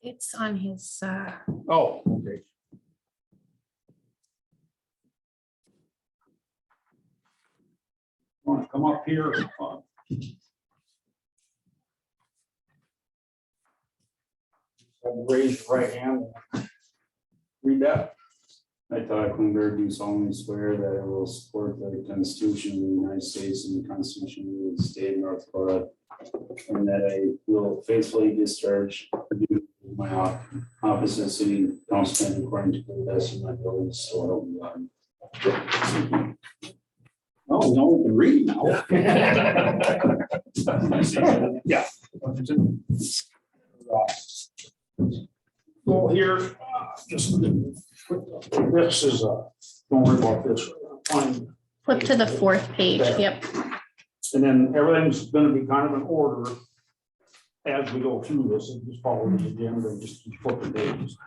It's on his, Oh, okay. Want to come up here? Raise your right hand. Read that. I, Todd Klingberg, do solemnly swear that I will support the Constitution of the United States and the Constitution of the State of North Dakota, and that I will faithfully discharge my office as city councilman according to the best of my ability, so help me God. Oh, no, we can read now. Yeah. Go here, just, this is, don't worry about this. Fine. flip to the 4th page. Yep. And then everything's gonna be kind of in order as we go through this, and just follow the agenda and just keep flipping pages.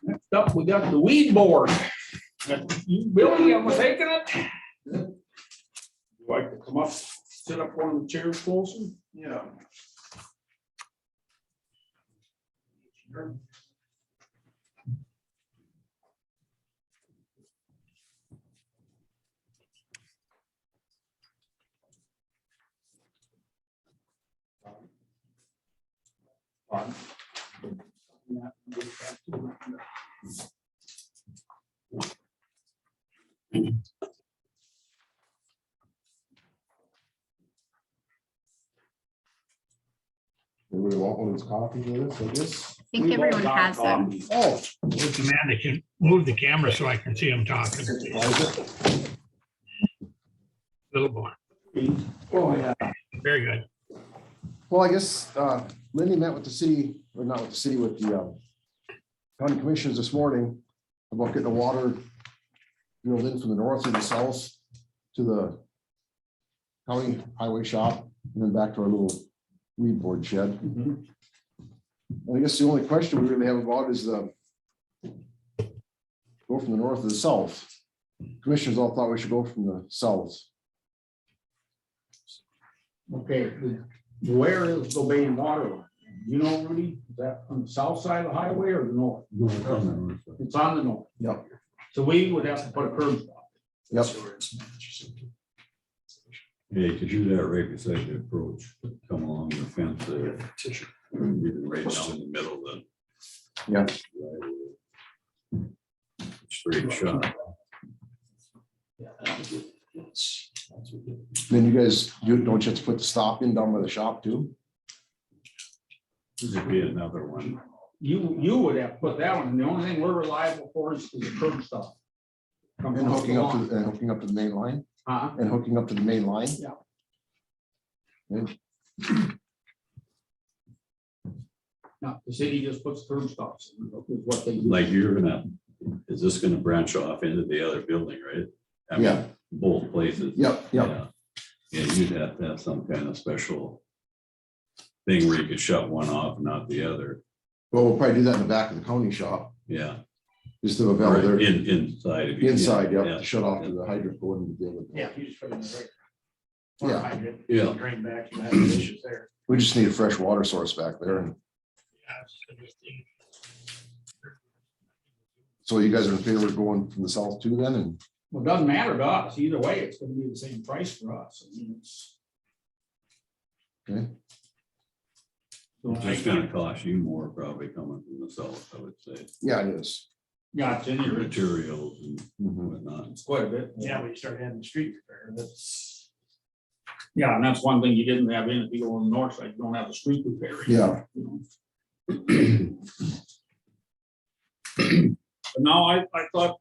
Next up, we got the weed board. You, Billy, I'm taking it. You like to come up, sit up on the chairs closer? Yeah. Anybody want one of those copies with us, I guess? I think everyone has them. Oh. With the man that can move the camera so I can see him talking. Little boy. Oh, yeah. Very good. Well, I guess Lindy met with the city, or not with the city, with the county commissioners this morning about getting the water drilled in from the north to the south to the county highway shop and then back to our little weed board shed. Mhm. I guess the only question we really have about is the go from the north to the south. Commissioners all thought we should go from the south. Okay, where is the main water line? You know, Rudy, is that on the south side of the highway or the north? It's on the north. Yep. So we would have to put a curb stop. Yep. Yeah, you could do that right beside the approach, come along the fence there. Right down in the middle then. Yeah. Straight shot. Then you guys, don't you have to put the stop in down by the shop too? This would be another one. You would have to put that one, and the only thing we're reliable for is the curb stop. And hooking up to the main line? Uh-huh. And hooking up to the main line? Yeah. And No, the city just puts curb stops, in, is what they do. Like you're gonna, is this gonna branch off into the other building, right? I mean, Yeah. both places. Yep, yep. Yeah. Yeah, you'd have to have some kind of special thing where you could shut one off, not the other. Well, we'll probably do that in the back of the county shop, Yeah. just to a valve there, Inside. if you can. inside, yep, Yeah. to shut off to the hydrant going to deal with. Yeah, you just put it in the right. Yeah. Hydrant, Yeah. drain back, you have no issues there. We just need a fresh water source back there. And so you guys are in favor of going from the south too then? And Well, it doesn't matter to us, either way, it's gonna be the same price for us. I mean, it's. Okay. So It's just gonna cost you more probably coming from the south, I would say. yeah, it is. Yeah, it's in here, it's Materials and Mhm. whatnot. quite a bit. Yeah, but you start having street repair, that's. Yeah, and that's one thing you didn't have in, if you go on the north side, you don't have the street repair. Yeah. You know. But now I thought,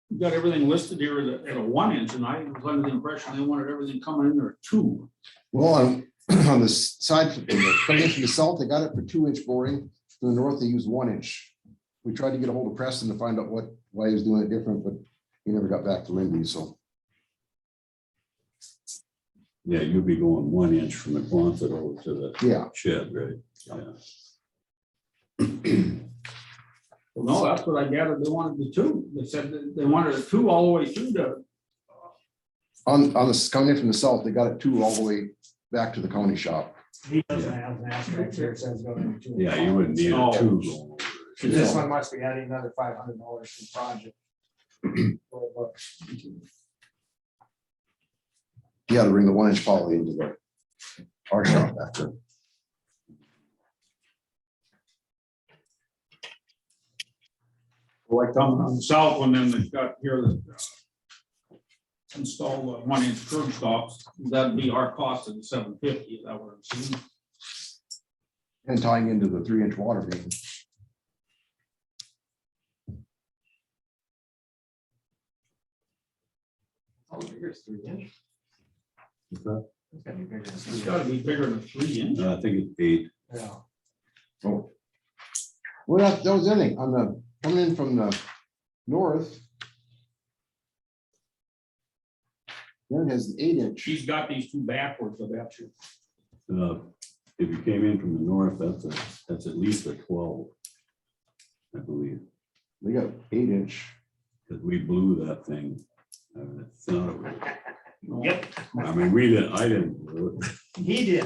you got everything listed here at a 1 inch, and I was under the impression they wanted everything coming in there at 2. Well, on the side, coming in from the south, they got it for 2-inch boring. From the north, they used 1-inch. We tried to get a hold of Preston to find out why he was doing it different, but he never got back to Lindy, so. Yeah, you'll be going 1 inch from the Quonset over to the Yeah, shed, right? Yeah. No, that's what I gathered. They wanted the two. They said that they wanted a two all the way through the, On this, coming in from the south, they got it two all the way back to the county shop. He doesn't have an asterisk here, it says going to. Yeah, you wouldn't need a Oh. two going over it. This one must be adding another $500 to the project. Well, You gotta bring the 1-inch poly into our shop after. like coming on the south one, then they've got here that install the 1-inch curb stops. That'd be our cost of the $750. Is that what I'm seeing? And tying into the 3-inch water main. How big is 3-inch? What's that? It's gotta be bigger than It's 3 gotta be bigger than 3-inch. I think it's 8. Yeah. Oh. Well, that was anything on the, coming in from the north. Then it has the 8-inch. She's got these two backwards, I bet you. If you came in from the north, that's at least a 12, I believe, They got 8-inch. because we blew that thing. It's not Yep, I mean, we didn't, I didn't. do it. he did.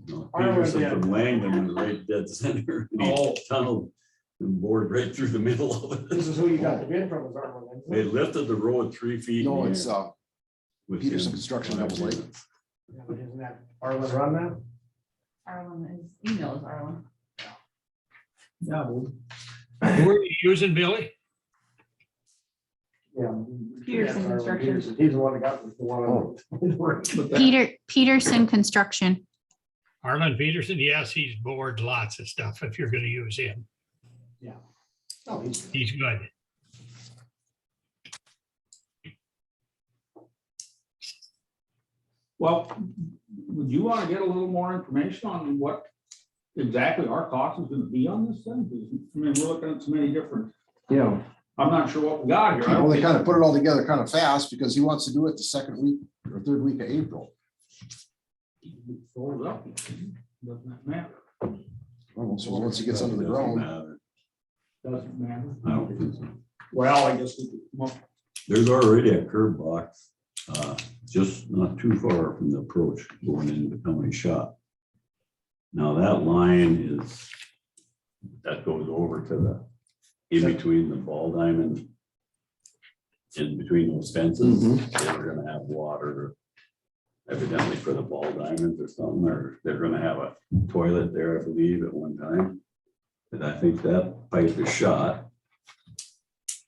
No, Arlen Peterson did. from Langdon was right dead center. and he Oh. Tunneled and bored right through the middle of This it. is who you got the bid from, was Arlen. They lifted the road 3 feet. No, in the it's air within Peterson Construction, that was 5 like- minutes. Yeah, but isn't that Arlen run that? Arlen, his email is Arlen. Yeah. Who are you using, Billy? Yeah. Peterson Yeah, Arlen Construction. Peterson. He's the one that got the one. But that- Peterson Construction. Arlen Peterson, yes, he's bored lots of stuff if you're gonna use him. Oh, he's. He's good. Well, would you want to get a little more information on what exactly our cost is gonna be on this thing? Because, I mean, we're looking at so many different, Yeah. I'm not sure what we got here. I Well, don't they think- kind of put it all together kind of fast because he wants to do it the second week or third week of April. Fold up. Doesn't that matter? Well, so once he gets under the Doesn't ground. matter. Doesn't matter. I don't think so. Well, I guess we could come up. There's already a curb box, just not too far from the approach going into the county shop. Now that line that goes over to the, in between the ball diamond. In between those fences, they're gonna have water. Evidently for the ball diamonds or something, or they're gonna have a toilet there, I believe, at one time. But I think that pipe is shot.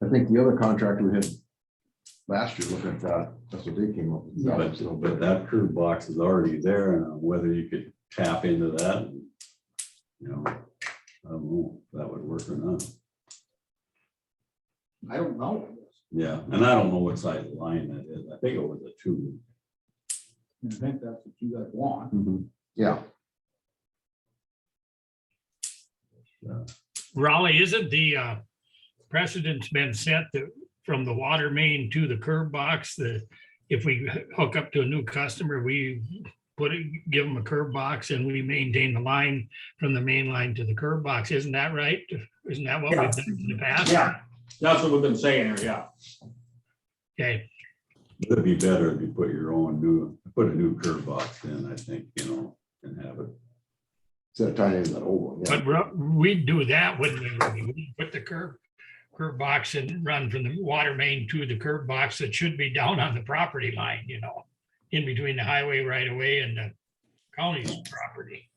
I think the other contractor we had last year looking at that, that's what they came up with. But that curb box is already there, and whether you could tap into that, and, you know, I don't know if that would work or not. I don't know. Yeah, and I don't know what size line that is. I think it was a 2. I think that's what you guys want. Yeah, Raleigh, isn't the precedent's been set that from the water main to the curb box, that if we hook up to a new customer, we give them a curb box and we maintain the line from the main line to the curb box. Isn't that right? Isn't that what we've done in the past? Yeah, that's what we've been saying here, yeah. Okay, It'd be better if you put a new curb box in, I think, and have it. instead of tying into that old one, yeah. but we'd do that, wouldn't we? We'd put the curb box and run from the water main to the curb box that should be down on the property line, in between the highway right away and the county's property.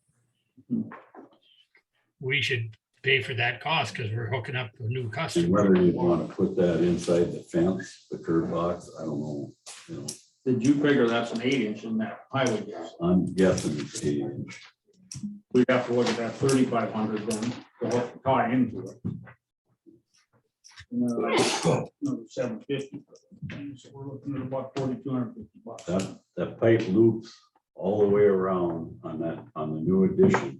We should pay for that cost because we're hooking up a new And customer. whether you want to put that inside the fence, the curb box, I don't know, Did you figure that's an 8-inch in that highway? Gas? I'm guessing it's 8-inch. We'd have to look at that 3,500 then to hook- tie into it. Another 750. So we're looking at about $4,250. That pipe loops all the way around on the new addition.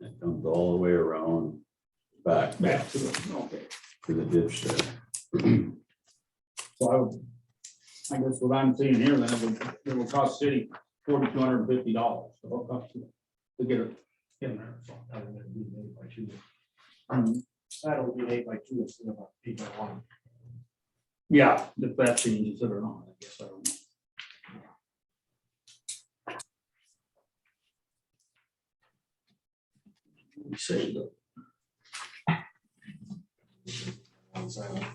It comes all the way around back Back to it, okay. to the ditch there. So I guess what I'm seeing here, then it will cost city $4,250 to hook up to it, to get it in there. So, Other than being made by two. That'll be 8x2 instead of 8x1. Yeah, if that changes it or not, I guess, I don't know. We say that. One side.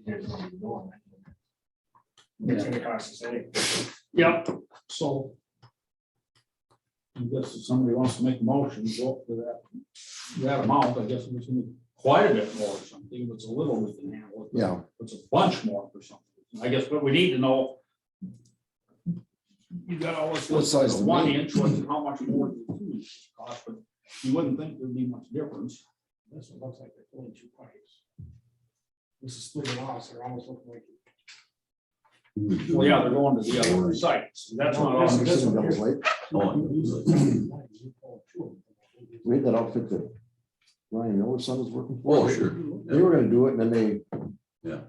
There's no door. It's gonna cost the same. Yep, so. I guess if somebody wants to make a motion, go up to that amount, I guess it's gonna be quite a bit more or something, if it's a little, we can handle it. Yeah. If it's a bunch more for something, I guess what we need to know. You got all this. What size the 1 main? inch, how much more does the 2 inches cost, but you wouldn't think there'd be much difference. This one looks like they're pulling 2 pipes. This is splitting off, so they're almost looking like. Well, yeah, they're going to the other sites, that's not all. This This one one here. double plate. Oh, We had that outfit that Ryan Miller's son was working for. oh, sure. They were gonna do it and then they Yeah.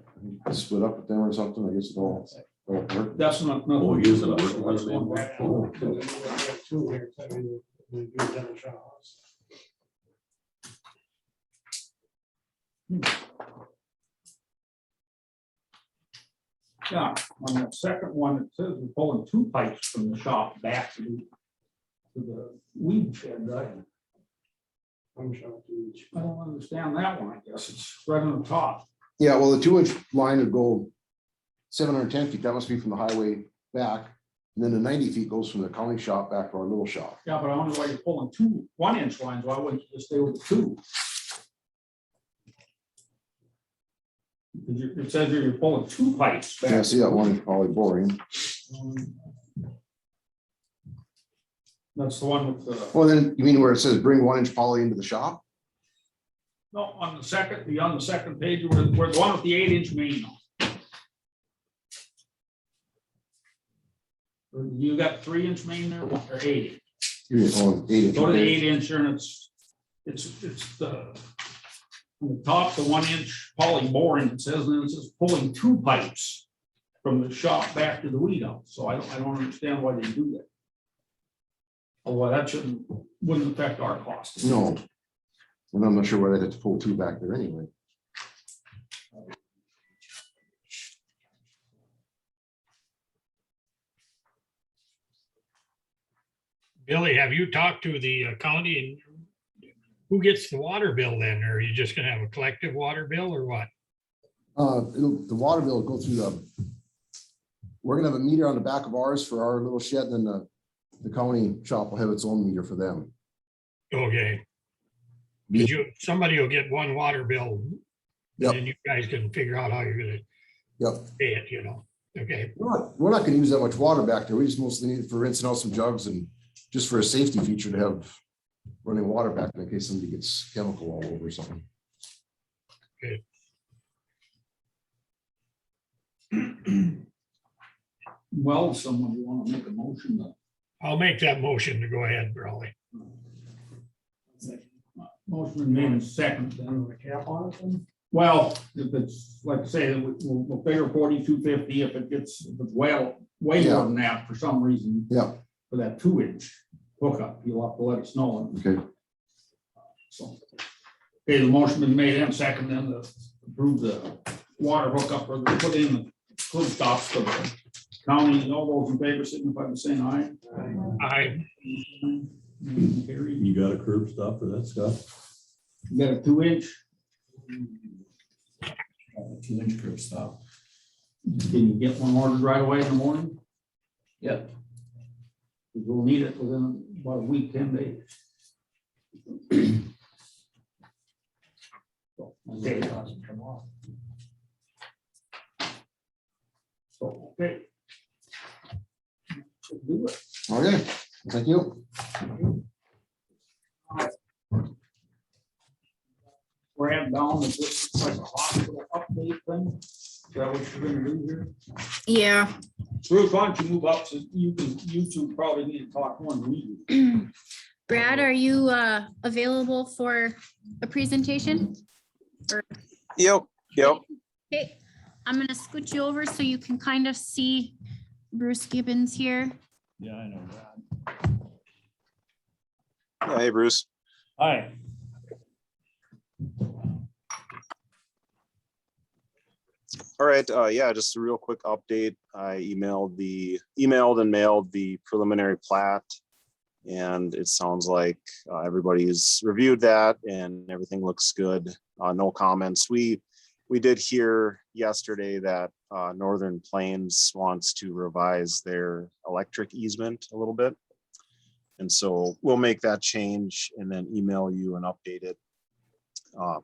split up with them or something. I guess it all worked. That's not. Oh, he is a- That's going back. Oh. Two here, so we do double shots. Yeah, on that second one, it says we're pulling 2 pipes from the shop back to the weed shed, right? One shot to each. I don't understand that one, I guess, it's right on the top. Yeah, well, the 2 inch line would go 710 feet. That must be from the highway back. And then the 90 feet goes from the county shop back to our little shop. Yeah, but I wonder why you're pulling 2 1-inch lines, why wouldn't you just stay with the 2? Because it says here you're pulling 2 pipes Yeah, back. see that one is probably boring. That's the one with the, Well, then you mean where it says bring 1 inch poly into the shop? no, on the second page, where the one with the 8-inch main. You got 3-inch main there, or 8? You're on 8 inch. Go to the okay. 8-inch and it's the. On the top, the 1-inch poly boring, it says, and then it says pulling 2 pipes from the shop back to the weed out. So I don't understand why they do that. Although that wouldn't affect our costs. No. And I'm not sure why they had to pull 2 back there anyway. Billy, have you talked to the county and who gets the water bill then? Or are you just gonna have a collective water bill or what? The water bill will go through we're gonna have a meter on the back of ours for our little shed, and then the county shop will have its own meter for them. Okay. Did you, somebody will get one water bill. Yep. And then you guys can figure out how you're gonna Yep. pay it, you know? Okay, We're not gonna use that much water back there. We just mostly need it for rinsing out some jugs and just for a safety feature to have running water back there in case somebody gets chemical all over or something. Well, someone want to make a motion to. I'll make that motion to go ahead, Raleigh. Motion been made in second, then. The cap on it then? Well, if it's, like I say, we'll figure 4250 if it's way more Yeah. than that for some reason. Yeah. For that 2-inch hookup, you'll have to let us know. Okay. So, okay, the motion been made and second, then to approve the water hookup or to put in the clip stops for the county. All those in favor signify by saying aye. I, Carried. You got a curb stop for that stuff? You got a 2-inch, 2-inch curb stop. can you get one ordered right away in the morning? Yep. We'll need it within about a week, 10 days. Okay. Come off. So, okay. Should do it. Okay, thank you. Brad down, is this like a hospital update thing? Is that what you're gonna do here? Yeah. Bruce, why don't you move up so you two probably need to talk more than we do. Brad, are you available for a presentation? Yep. Okay, I'm gonna scoot you over so you can kind of see Bruce Gibbons here. Yeah, I know that. Yeah, hey, Bruce. Hi. All right, yeah, just a real quick update. I emailed and mailed the preliminary plat, and it sounds like everybody's reviewed that and everything looks good. No comments. We did hear yesterday that Northern Plains wants to revise their electric easement a little bit. And so we'll make that change and then email you an updated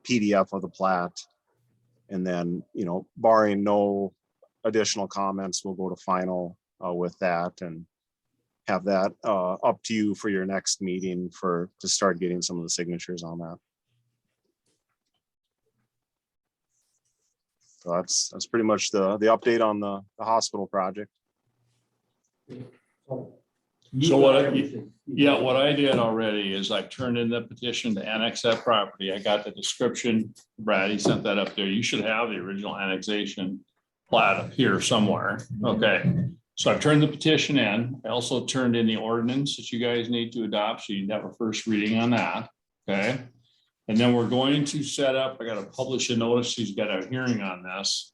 PDF of the plat. And then, barring no additional comments, we'll go to final with that and have that up to you for your next meeting to start getting some of the signatures on that. So that's pretty much the update on the hospital project. So what I did already is I turned in the petition to annex that property. I got the description. Brad, he sent that up there. You should have the original annexation plat up here somewhere. Okay. So I've turned the petition in. I also turned in the ordinance that you guys need to adopt. So you have a first reading on that. Okay. And then we're going to set up, I got to publish a notice. He's got a hearing on this.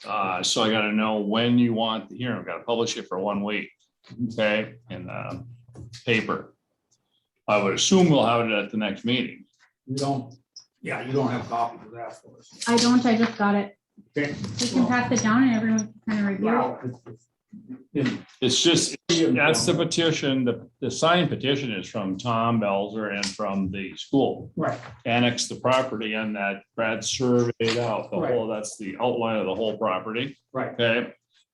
So I got to know when you want the hearing. I've got to publish it for 1 week. Okay, in paper. I would assume we'll have it at the next meeting. You don't have copies of that for us. I don't, I just got it. Okay. We can pass it down and everyone can kind of review it. Wow. It's just, that's the petition, the signed petition is from Tom Belzer and from the school. Right. Annex the property and that Brad surveyed out the whole, that's the outline of the whole property. Right. Okay,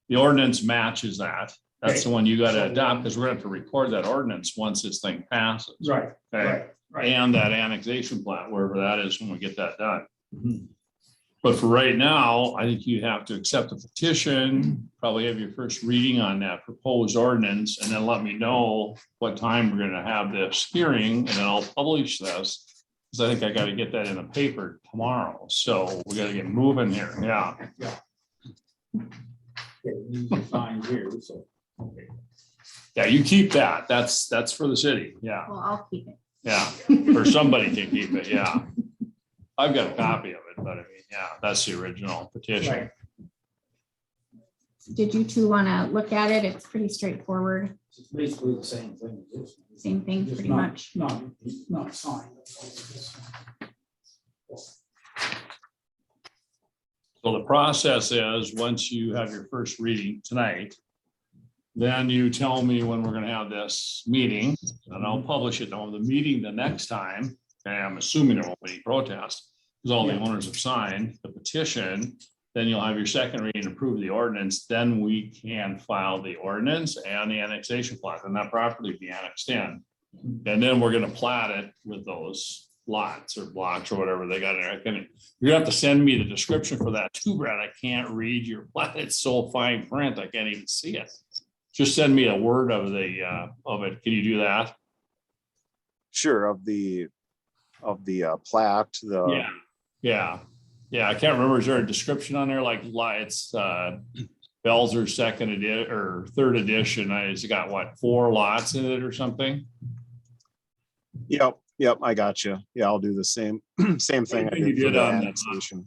the ordinance matches that. That's Okay. the one you got to adopt because we're going to have to record that ordinance once this thing passes. Right. Okay, Right. and that annexation plat, wherever that is when we get that done. Mhm. But for right now, I think you have to accept the petition, probably have your first reading on that proposed ordinance, and then let me know what time we're gonna have this hearing, and then I'll publish this. Because I think I gotta get that in the paper tomorrow, so we gotta get moving here, yeah. Okay, these are signed here, so. Okay. Yeah, you keep that, that's for the city, yeah, Well, I'll keep it. yeah, or somebody can keep it, yeah. I've got a copy of it, but I mean, yeah, that's the original petition. Right. Did you two want to look at it? It's pretty straightforward. It's basically the same thing as this. Same thing, Just pretty not- much. Not signed. So the process is, once you have your first reading tonight, then you tell me when we're gonna have this meeting, and I'll publish it on the meeting the next time. And I'm assuming there won't be any protest, because all the owners have signed the petition. Then you'll have your second reading, approve the ordinance, then we can file the ordinance and the annexation plat, and that property be annexed in. And then we're gonna plat it with those lots or blocks or whatever they got in there. You're gonna have to send me the description for that too, Brad. I can't read your plat. It's so fine print, I can't even see it. Just send me a word of it. Can you do that? Sure, of the plat, Yeah. I can't remember. Is there a description on there? Like it's Belzer's second edition or third edition. It's got what, 4 lots in it or something? Yep, I got you. Yeah, I'll do the same thing I Maybe you did for did the on the- annexation.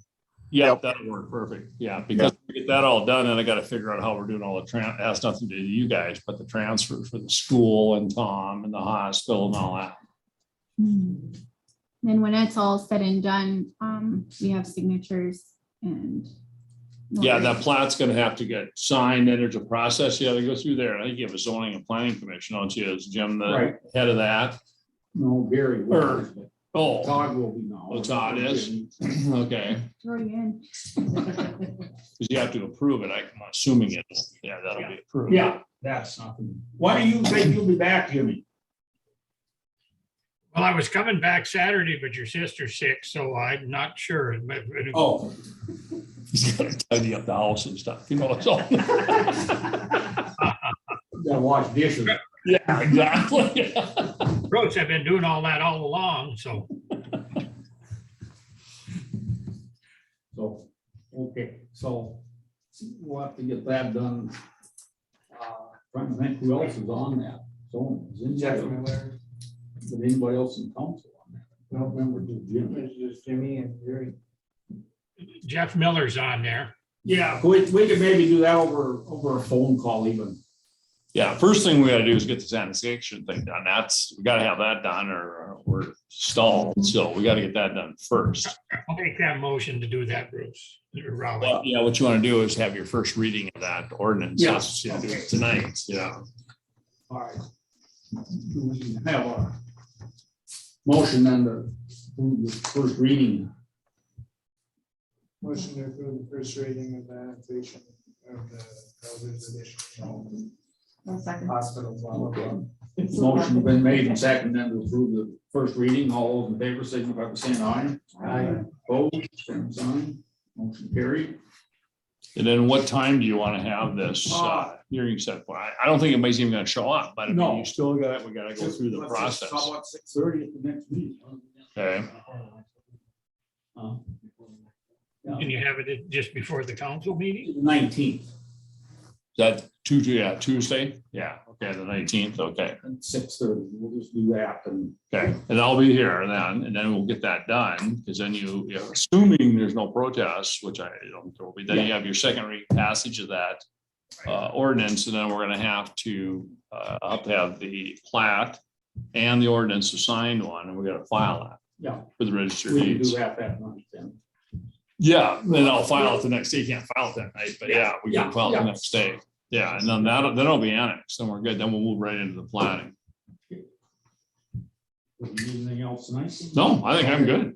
Yeah, Yep. that'll work perfect. Yeah, because we get that all done, and I gotta figure out how we're doing all the it has nothing to do with you guys, but the transfer for the school and Tom and the hospital and all that. Then when it's all said and done, we have signatures and. Yeah, that plat's gonna have to get signed, and there's a process you gotta go through there. I think you have a zoning and planning commission, don't you? Is Jim the Right. head of that? No, Gary. was, but Oh, Todd will be now. Oh, Todd is? okay, Throw you in. because you have to approve it. I'm assuming it, yeah, that'll be approved. Yeah, that's nothing. Why do you think you'll be back, Jimmy? Well, I was coming back Saturday, but your sister's sick, so I'm not sure. Oh. He's gotta tidy up the house and stuff, you know, it's all. Gotta wash dishes. Yeah, exactly. Brooks have been doing all that all along, so. So, okay, so we'll have to get that done Trying to think who else is on that. So, is Jeff anybody, Miller, but anybody else in council on that? I don't remember, just Jim. it's just Jimmy and Jerry. Jeff Miller's on there. Yeah, we could maybe do that over a phone call even. Yeah, first thing we gotta do is get the sanitation thing done. We gotta have that done or we're stalled. So we gotta get that done first. I'll make that motion to do that, Bruce. Or Raleigh. Well, yeah, what you wanna do is have your first reading of that ordinance. Yeah. That's, you know, do it tonight, yeah. All right. Do we have a motion then to approve the first reading? Motion to approve the first reading of the annexation of the Elders Edition. Hospitals. Motion been made and seconded then to approve the first reading. All those in favor signify by saying aye. Aye. Opposed, same sign. Motion carried. And then what time do you wanna have this hearing set for? I don't think anybody's even gonna show up, but I mean, No. you still we gotta go through the process. How about 6:30 at the next meeting? Okay, Can you have it just before the council meeting? 19th is that Tuesday? Yeah, okay, the 19th, okay. at 6:30. We'll just do that and Okay, and I'll be here then, and then we'll get that done, because then assuming there's no protests, which I don't think there will be, then you have your second reading passage of that ordinance, and then we're gonna have to have the plat and the ordinance to sign one, and we gotta file that yeah, for the registered we can do deeds. that night then. Yeah, then I'll file it the next day. You can't file it that night, but yeah, we can Yeah, file it the yeah. next day. Yeah, and then then it'll be annexed, then we're good, then we'll move right into the planning. Do you need anything else tonight? No, I think I'm good.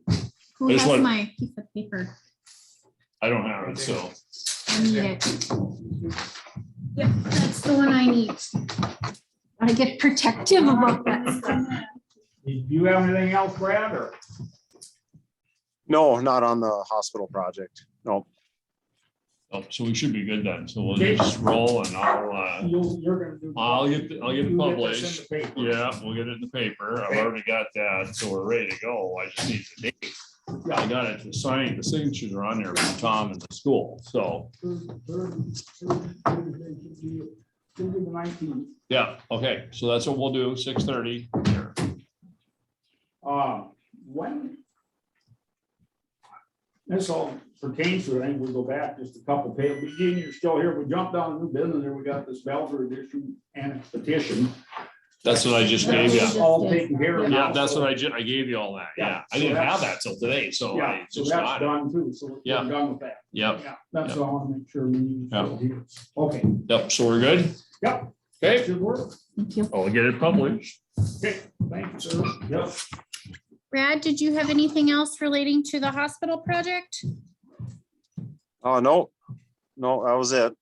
Who I just has want- my piece of paper? I don't have it, so. I need it. Yep, that's the one I need. I get protective about that stuff. Do you have anything else, Brad, or? No, not on the hospital project. No. Oh, so we should be good then. So we'll Okay. just roll and I'll You're gonna do. I'll get it You get this in published. the paper. Yeah, we'll get it in the paper. I've already got that, so we're ready to go. I just need the date. I got it to sign. The signatures are on there from Tom and the school. So, Should be the 19th. yeah, okay. So that's what we'll do, 6:30 here. When this all pertains to, I think we go back just a couple pages. Eugene, you're still here. We jumped down to new business there. We got this Belford edition and petition. That's what I just gave you. That's all taken care of. Yeah, now, that's so- what I gave you all that. Yeah, Yeah, I so didn't have that's- that till today, so Yeah, I so just that's got it. done too. So we're Yeah. done with that. Yep, Yeah, that's Yep. all I want to make sure we need. Yeah. here. Okay, yep. So we're good? yep, Okay, should work. Thank you. I'll get it published. Okay, thank you, sir. Yep. Brad, did you have anything else relating to the hospital project? Oh, no, that was it.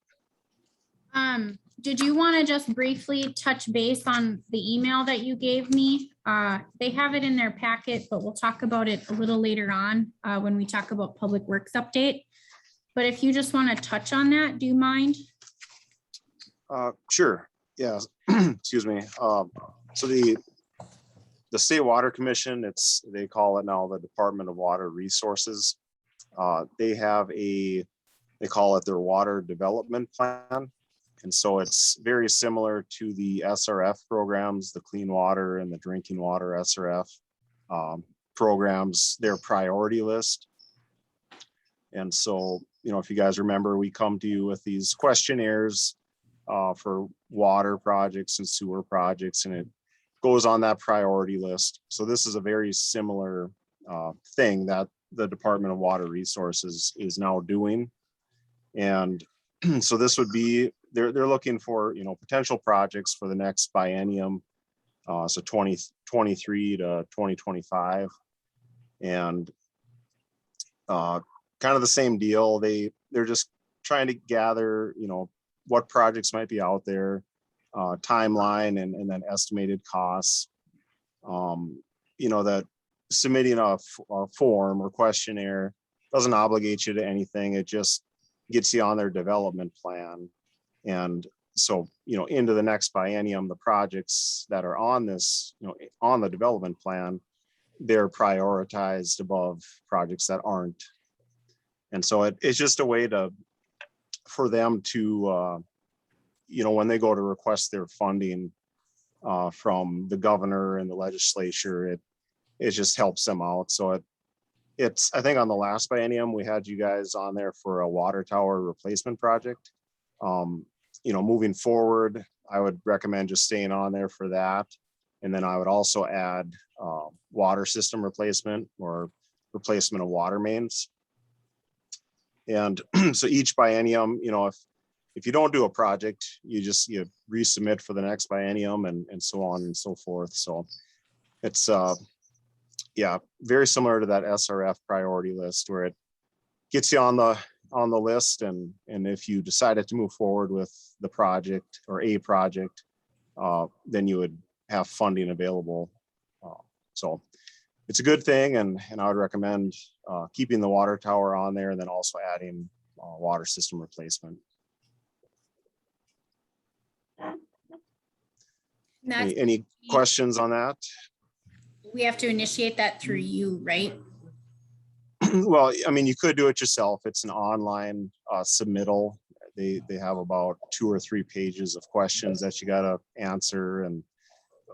Did you want to just briefly touch base on the email that you gave me? They have it in their packet, but we'll talk about it a little later on, when we talk about Public Works update. But if you just want to touch on that, do you mind? Sure, yeah, excuse me. So the State Water Commission, they call it now the Department of Water Resources. They have they call it their Water Development Plan. And so it's very similar to the SRF programs, the Clean Water and the Drinking Water SRF programs, their priority list. And so, if you guys remember, we come to you with these questionnaires for water projects and sewer projects, and it goes on that priority list. So this is a very similar thing that the Department of Water Resources is now doing. And so this would be, they're looking for, potential projects for the next biennium. So 2023 to 2025. And kind of the same deal. They're just trying to gather, what projects might be out there, timeline and then estimated costs. That submitting a form or questionnaire doesn't obligate you to anything. It just gets you on their development plan. And so, into the next biennium, the projects that are on this, on the development plan, they're prioritized above projects that aren't. And so it's just a way for them to, when they go to request their funding from the governor and the legislature, it just helps them out. So it's, I think on the last biennium, we had you guys on there for a water tower replacement project. Moving forward, I would recommend just staying on there for that. And then I would also add water system replacement or replacement of water mains. And so each biennium, if you don't do a project, you resubmit for the next biennium and so on and so forth. So it's very similar to that SRF priority list where it gets you on the list, and if you decided to move forward with the project or a project, then you would have funding available. So it's a good thing, and I would recommend keeping the water tower on there and then also adding water system replacement. Any questions on that? We have to initiate that through you, right? Well, I mean, you could do it yourself. It's an online submittal. They have about 2 or 3 pages of questions that you got to answer, and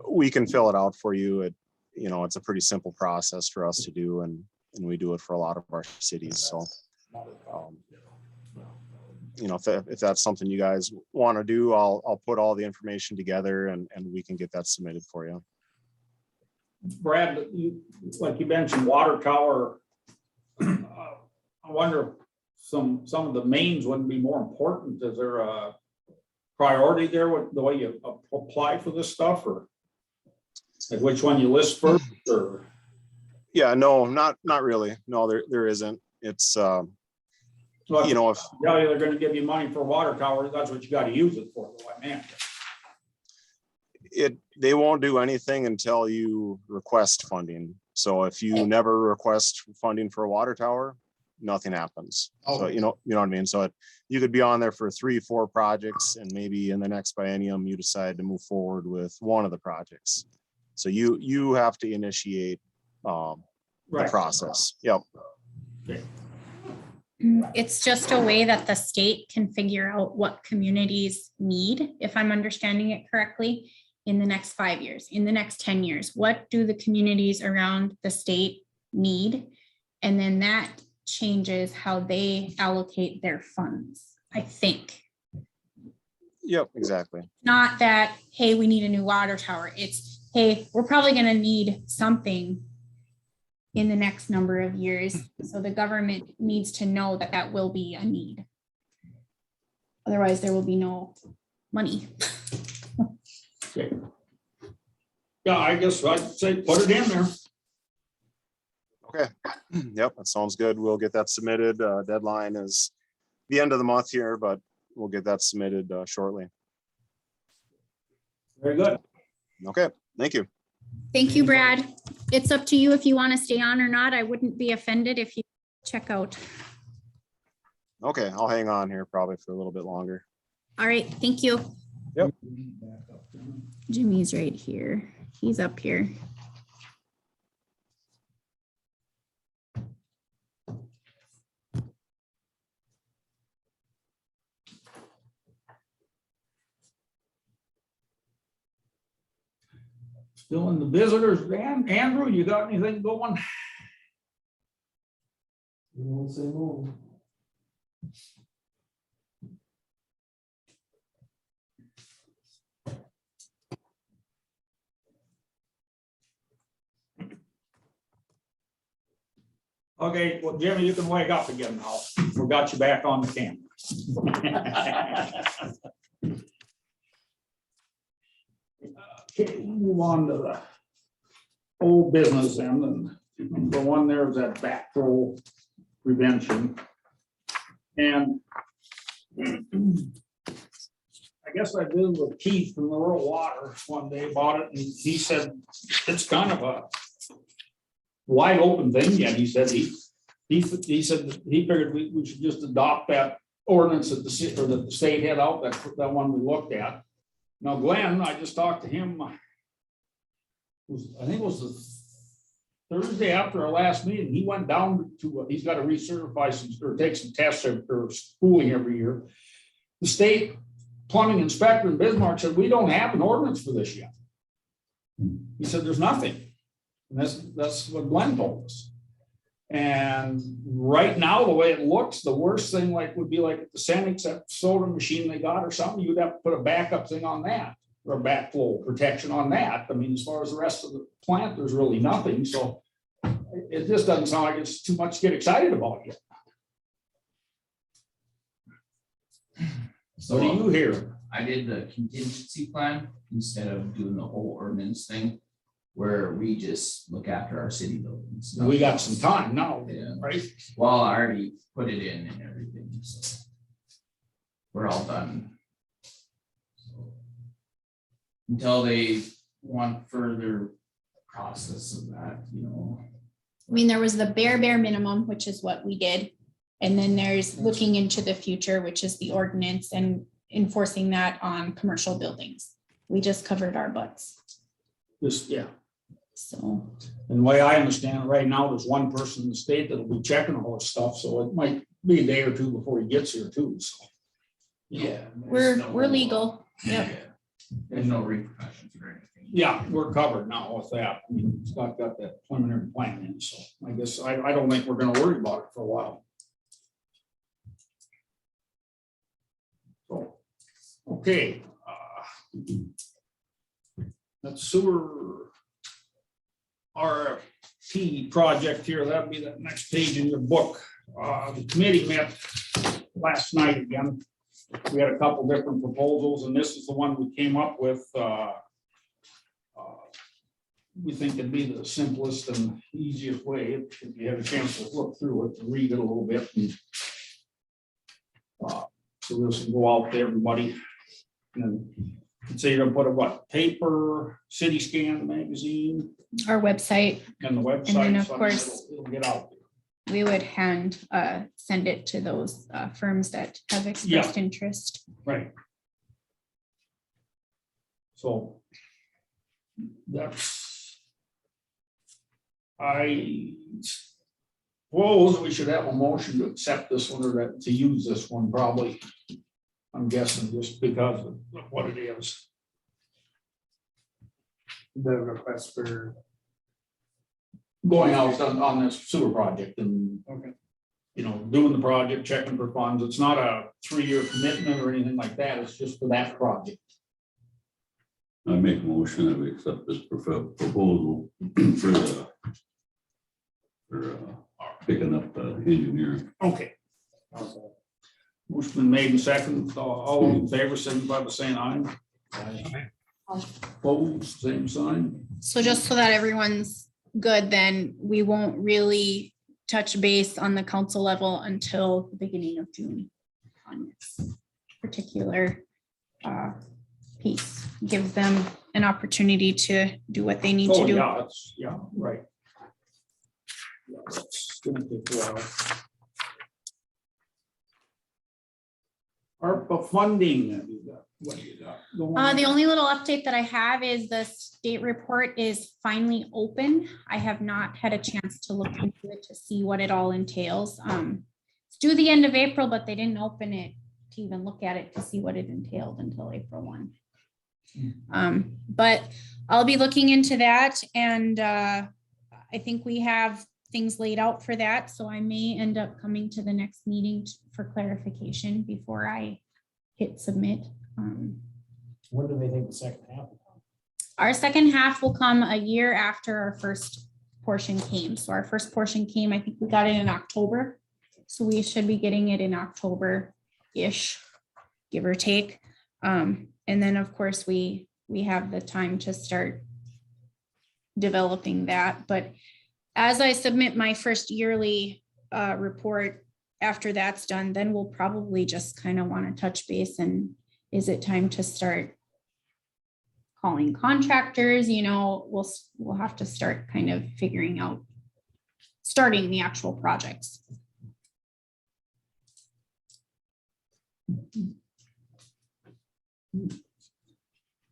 we can fill it out for you. It's a pretty simple process for us to do, and we do it for a lot of our cities. So, if that's something you guys want to do, I'll put all the information together and we can get that submitted for you. Brad, like you mentioned, water tower. I wonder if some of the mains wouldn't be more important. Is there a priority there with the way you apply for this stuff, or like which one you list first? Or yeah, no, not really. No, there isn't. It's if they're going to give you money for a water tower, that's what you got to use it for. Man. They won't do anything until you request funding. So if you never request funding for a water tower, nothing happens. So you know what I mean? So you could be on there for 3-4 projects, and maybe in the next biennium you decide to move forward with one of the projects. So you have to initiate the process. Yep. Okay. It's just a way that the state can figure out what communities need, if I'm understanding it correctly, in the next 5 years, in the next 10 years. What do the communities around the state need? And then that changes how they allocate their funds, I think. Yep, exactly. Not that, hey, we need a new water tower. It's, hey, we're probably going to need something in the next number of years. So the government needs to know that that will be a need. Otherwise, there will be no money. Okay. Yeah, I guess I'd say put it in there. Okay. Yep, that sounds good. We'll get that submitted. Deadline is the end of the month here, but we'll get that submitted shortly. Very good. Okay, thank you. Thank you, Brad. It's up to you if you want to stay on or not. I wouldn't be offended if you check out. Okay, I'll hang on here probably for a little bit longer. All right, thank you. Yep. Jimmy's right here. He's up here. Still in the visitors, Dan. Andrew, you got anything going? You won't say no. Okay, well, Jimmy, you can wake up again now. We got you back on the camera. Okay, move on to the old business end, and the one there is that backflow prevention. And I guess I visited with Keith from the Rural Water one day about it, and he said it's kind of a wide open thing yet. He said he said he figured we should just adopt that ordinance that the state had out, that one we looked at. Now, Glenn, I just talked to him. I think it was the Thursday after our last meeting. He went down to he's got to recertify some or take some tests or schooling every year. The state plumbing inspector in Bismarck said, we don't have an ordinance for this yet. He said, there's nothing. And that's what Glenn told us. And right now, the way it looks, the worst thing would be like the Sanix, that soda machine they got or something, you'd have to put a backup thing on that, or backflow protection on that. I mean, as far as the rest of the plant, there's really nothing. So it just doesn't sound like it's too much to get excited about yet. So What do you hear? I did the contingency plan instead of doing the whole ordinance thing, where we just look after our city buildings. We got some time now, Yeah. right? Well, I already put it in and everything, so we're all done. So, until they want further process of that, you know. I mean, there was the bare minimum, which is what we did. And then there's looking into the future, which is the ordinance and enforcing that on commercial buildings. We just covered our butts. Just, yeah. So, And the way I understand it right now, there's one person in the state that'll be checking all this stuff, so it might be a day or two before he gets here too, so. you know. Yeah. we're legal. Yep. Yeah, there's no repercussions or anything. Yeah, we're covered now with that. I mean, Scott got that preliminary plan in, so I guess I don't think we're gonna worry about it for a while. So, okay. That sewer RFP project here, that'd be the next page in your book. The committee met last night again. We had a couple different proposals, and this is the one we came up with. We think it'd be the simplest and easiest way, if you have a chance to look through it, to read it a little bit. And, so this will go out to everybody. And so you're gonna put a what, paper, city scan magazine, Our website, and the website. And then, of so course, it'll get out there. we would send it to those firms that have expressed interest. Right. So that's, I suppose we should have a motion to accept this one, or to use this one probably. I'm guessing just because of what it is. The request for, Going out on this sewer project and, okay, you know, doing the project, checking for funds. It's not a 3-year commitment or anything like that. It's just for that project. I make a motion that we accept this proposal for picking up the engineer. Okay. Motion been made and second. All in favor, signify by saying aye. Aye. Opposed, same sign. So just so that everyone's good, then we won't really touch base on the council level until the beginning of June on this particular piece. Give them an opportunity to do what they need to Oh, do. yeah, that's, yeah, right. Yeah, that's gonna take a while. ARPA funding, what do you got going on? The only little update that I have is the state report is finally open. I have not had a chance to look into it to see what it all entails. It's due the end of April, but they didn't open it to even look at it to see what it entailed until April 1. But I'll be looking into that, and I think we have things laid out for that, so I may end up coming to the next meeting for clarification before I hit submit. when do they think the second half will come? Our second half will come a year after our first portion came. So our first portion came, I think we got it in October. So we should be getting it in October-ish, give or take. And then, of course, we have the time to start developing that. But as I submit my first yearly report, after that's done, then we'll probably just kind of want to touch base, and is it time to start calling contractors? You know, we'll have to start kind of figuring out, starting the actual projects.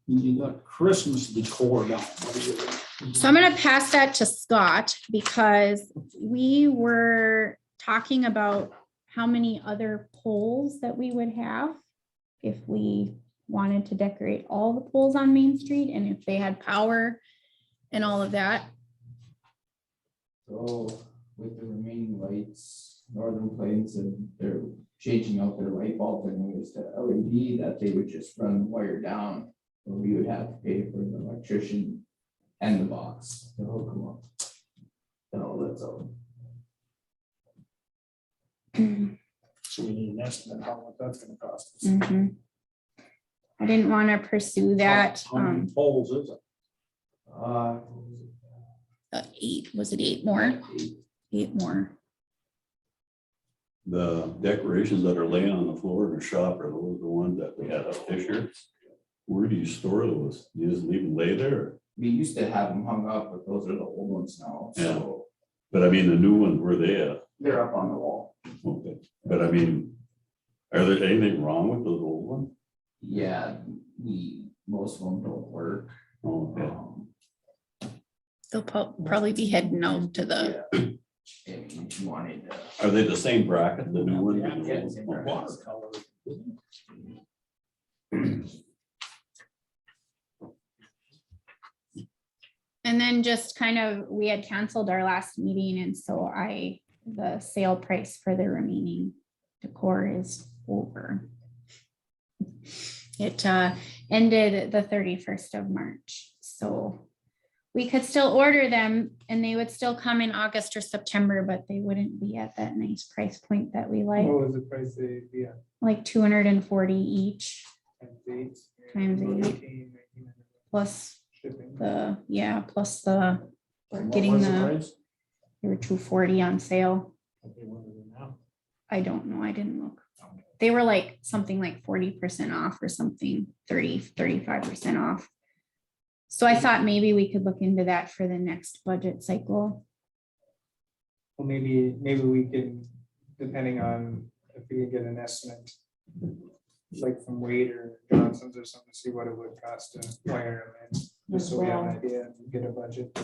You got Christmas decor down. What do you- So I'm going to pass that to Scott, because we were talking about how many other poles that we would have if we wanted to decorate all the poles on Main Street and if they had power and all of that. So with the remaining lights, Northern Plains, and they're changing out their light bulb anyways to LED, that they would just run the wire down. Or we would have to pay for the electrician and the box to hook them up. And all that's all. So we need an estimate how much that's gonna cost us. Mhm. I didn't want to pursue that. How many poles is it? Eight, was it eight more? Eight more. The decorations that are laying on the floor in the shop, are those the ones that we had up this year? Where do you store those? You just leave them lay there? We used to have them hung up, but those are the old ones now, so But I mean, the new ones, where they at? they're up on the wall. Okay, but I mean, are there anything wrong with those old ones? Yeah, most of them don't work. Okay. They'll probably be heading out to the, Yeah. I mean, if you wanted to. Are they the same bracket, the new one? Yeah, same bracket. Watercolor. and then just kind of, we had canceled our last meeting and so the sale price for the remaining decor is over. It ended the 31st of March, so we could still order them and they would still come in August or September, but they wouldn't be at that nice price point that we like, What was the price they, yeah, like 240 each times 8? Times 8. 1900 plus Shipping. plus the, What getting was the, price? they were 240 on sale. Okay, what is it now? I don't know. I didn't look. They were like something like 40% off or something, 35% off. So I thought maybe we could look into that for the next budget cycle. Well, maybe we can, depending on if we can get an estimate, like from Wade or Johnson's or something, see what it would cost to wire them in, just so we have an idea and get a budget.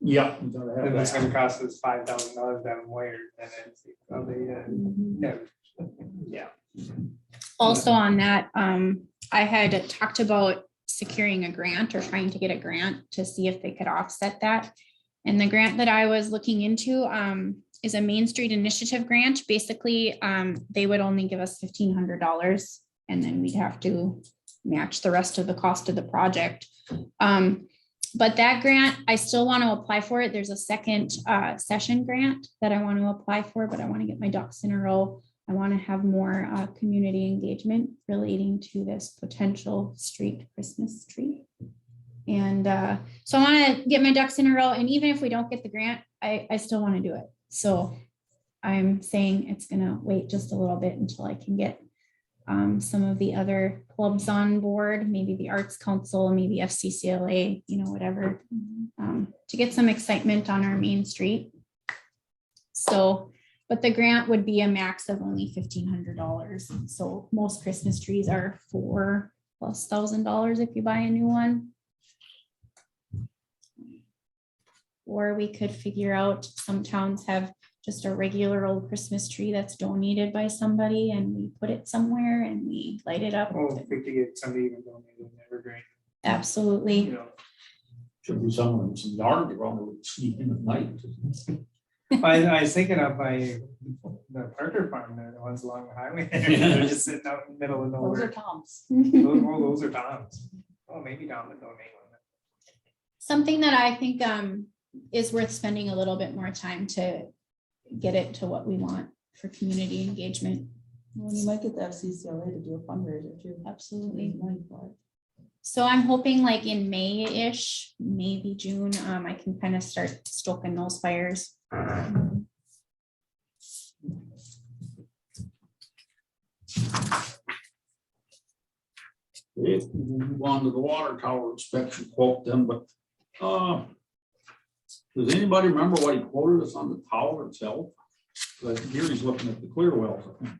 Yeah. you gotta have If it's that. gonna cost us $5,000 to have them wired, then it's probably, no. Yeah. Also on that, I had talked about securing a grant or trying to get a grant to see if they could offset that. And the grant that I was looking into is a Main Street Initiative grant. Basically, they would only give us $1,500 and then we'd have to match the rest of the cost of the project. But that grant, I still want to apply for it. There's a second session grant that I want to apply for, but I want to get my ducks in a row. I want to have more community engagement relating to this potential street Christmas tree. And so I want to get my ducks in a row. And even if we don't get the grant, I still want to do it. So I'm saying it's going to wait just a little bit until I can get some of the other clubs on board, maybe the Arts Council, maybe FCCLA, whatever, to get some excitement on our main street. So, but the grant would be a max of only $1,500. So most Christmas trees are $4,000+ if you buy a new one. Or we could figure out, some towns have just a regular old Christmas tree that's donated by somebody and we put it somewhere and we light it up. Oh, if we could get somebody even donated an evergreen, Absolutely. you know. Should be someone with some yard around that would sneak in at night. I was thinking of the Parker farm there, the ones along the highway. They're just sitting out in the middle of nowhere. Toms. Those are Toms. Oh, maybe Tom would donate one. Something that I think is worth spending a little bit more time to get it to what we want for community engagement. Well, you might get the FCCLA to do a fundraiser too. Absolutely. Money for it. So I'm hoping like in May-ish, maybe June, I can kind of start stoking those fires. If we move on to the water tower inspection quote then, but does anybody remember what he quoted us on the tower itself? Like here he's looking at the clear wells. I think.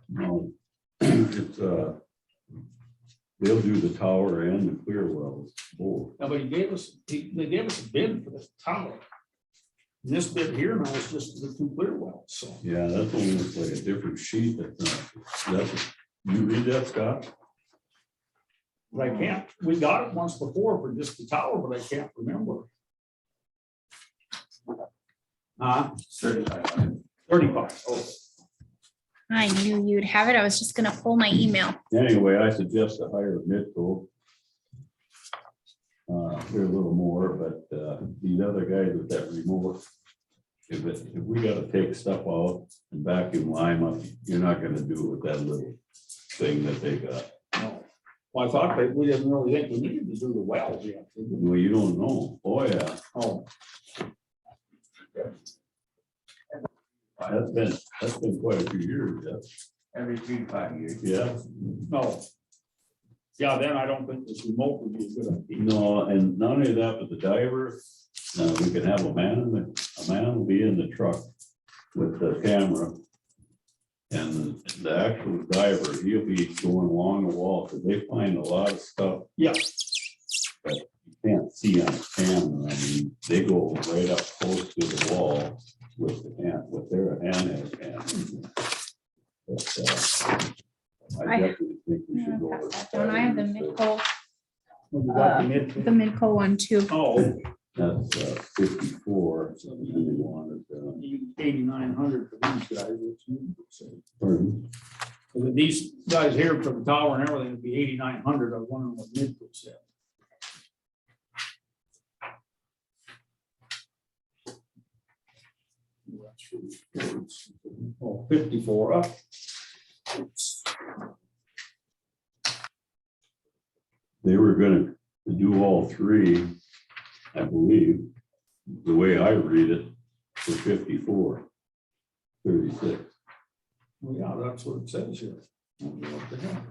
No, it's, they'll do the tower and the clear wells both. Yeah, but they gave us a bid for the tower. And this bid here now is just the two clear wells, so. Yeah, that's almost like a different sheet. That's You read that, Scott? But I can't, we got it once before for just the tower, but I can't remember. 35. Oh, I knew you'd have it. I was just gonna pull my email. Anyway, I suggest to hire Midco. They're a little more, but these other guys with that remote, if we gotta take stuff out and vacuum lime up, you're not gonna do it with that little thing that they got. no. Well, I thought that we didn't really think we needed to do the wells yet. did we? Well, you don't know. Oh, yeah. Oh, That's been quite a few years, Every 3 to 5 years. yeah. no. Yeah, then I don't think this remote would be a good idea. No, and not only that, but the diver, we can have a man will be in the truck with the camera. And the actual diver, he'll be going along the wall, because they find a lot of stuff. Yeah. That you can't see on camera. I mean, they go right up close to the wall with their handheld camera. But, I I- definitely think we should go. with Pass that down. I have the Midco, We got the mid- the Midco one too. Oh, That's 54, so we really wanted, 8,900 for these guys. pardon? And then these guys here for the tower and everything would be 8,900. I was wondering what Midco said. Oh, 54 up. They were gonna do all three, I believe, the way I read it, for 54, 36. Well, yeah, that's what it says here. I wonder what the hell.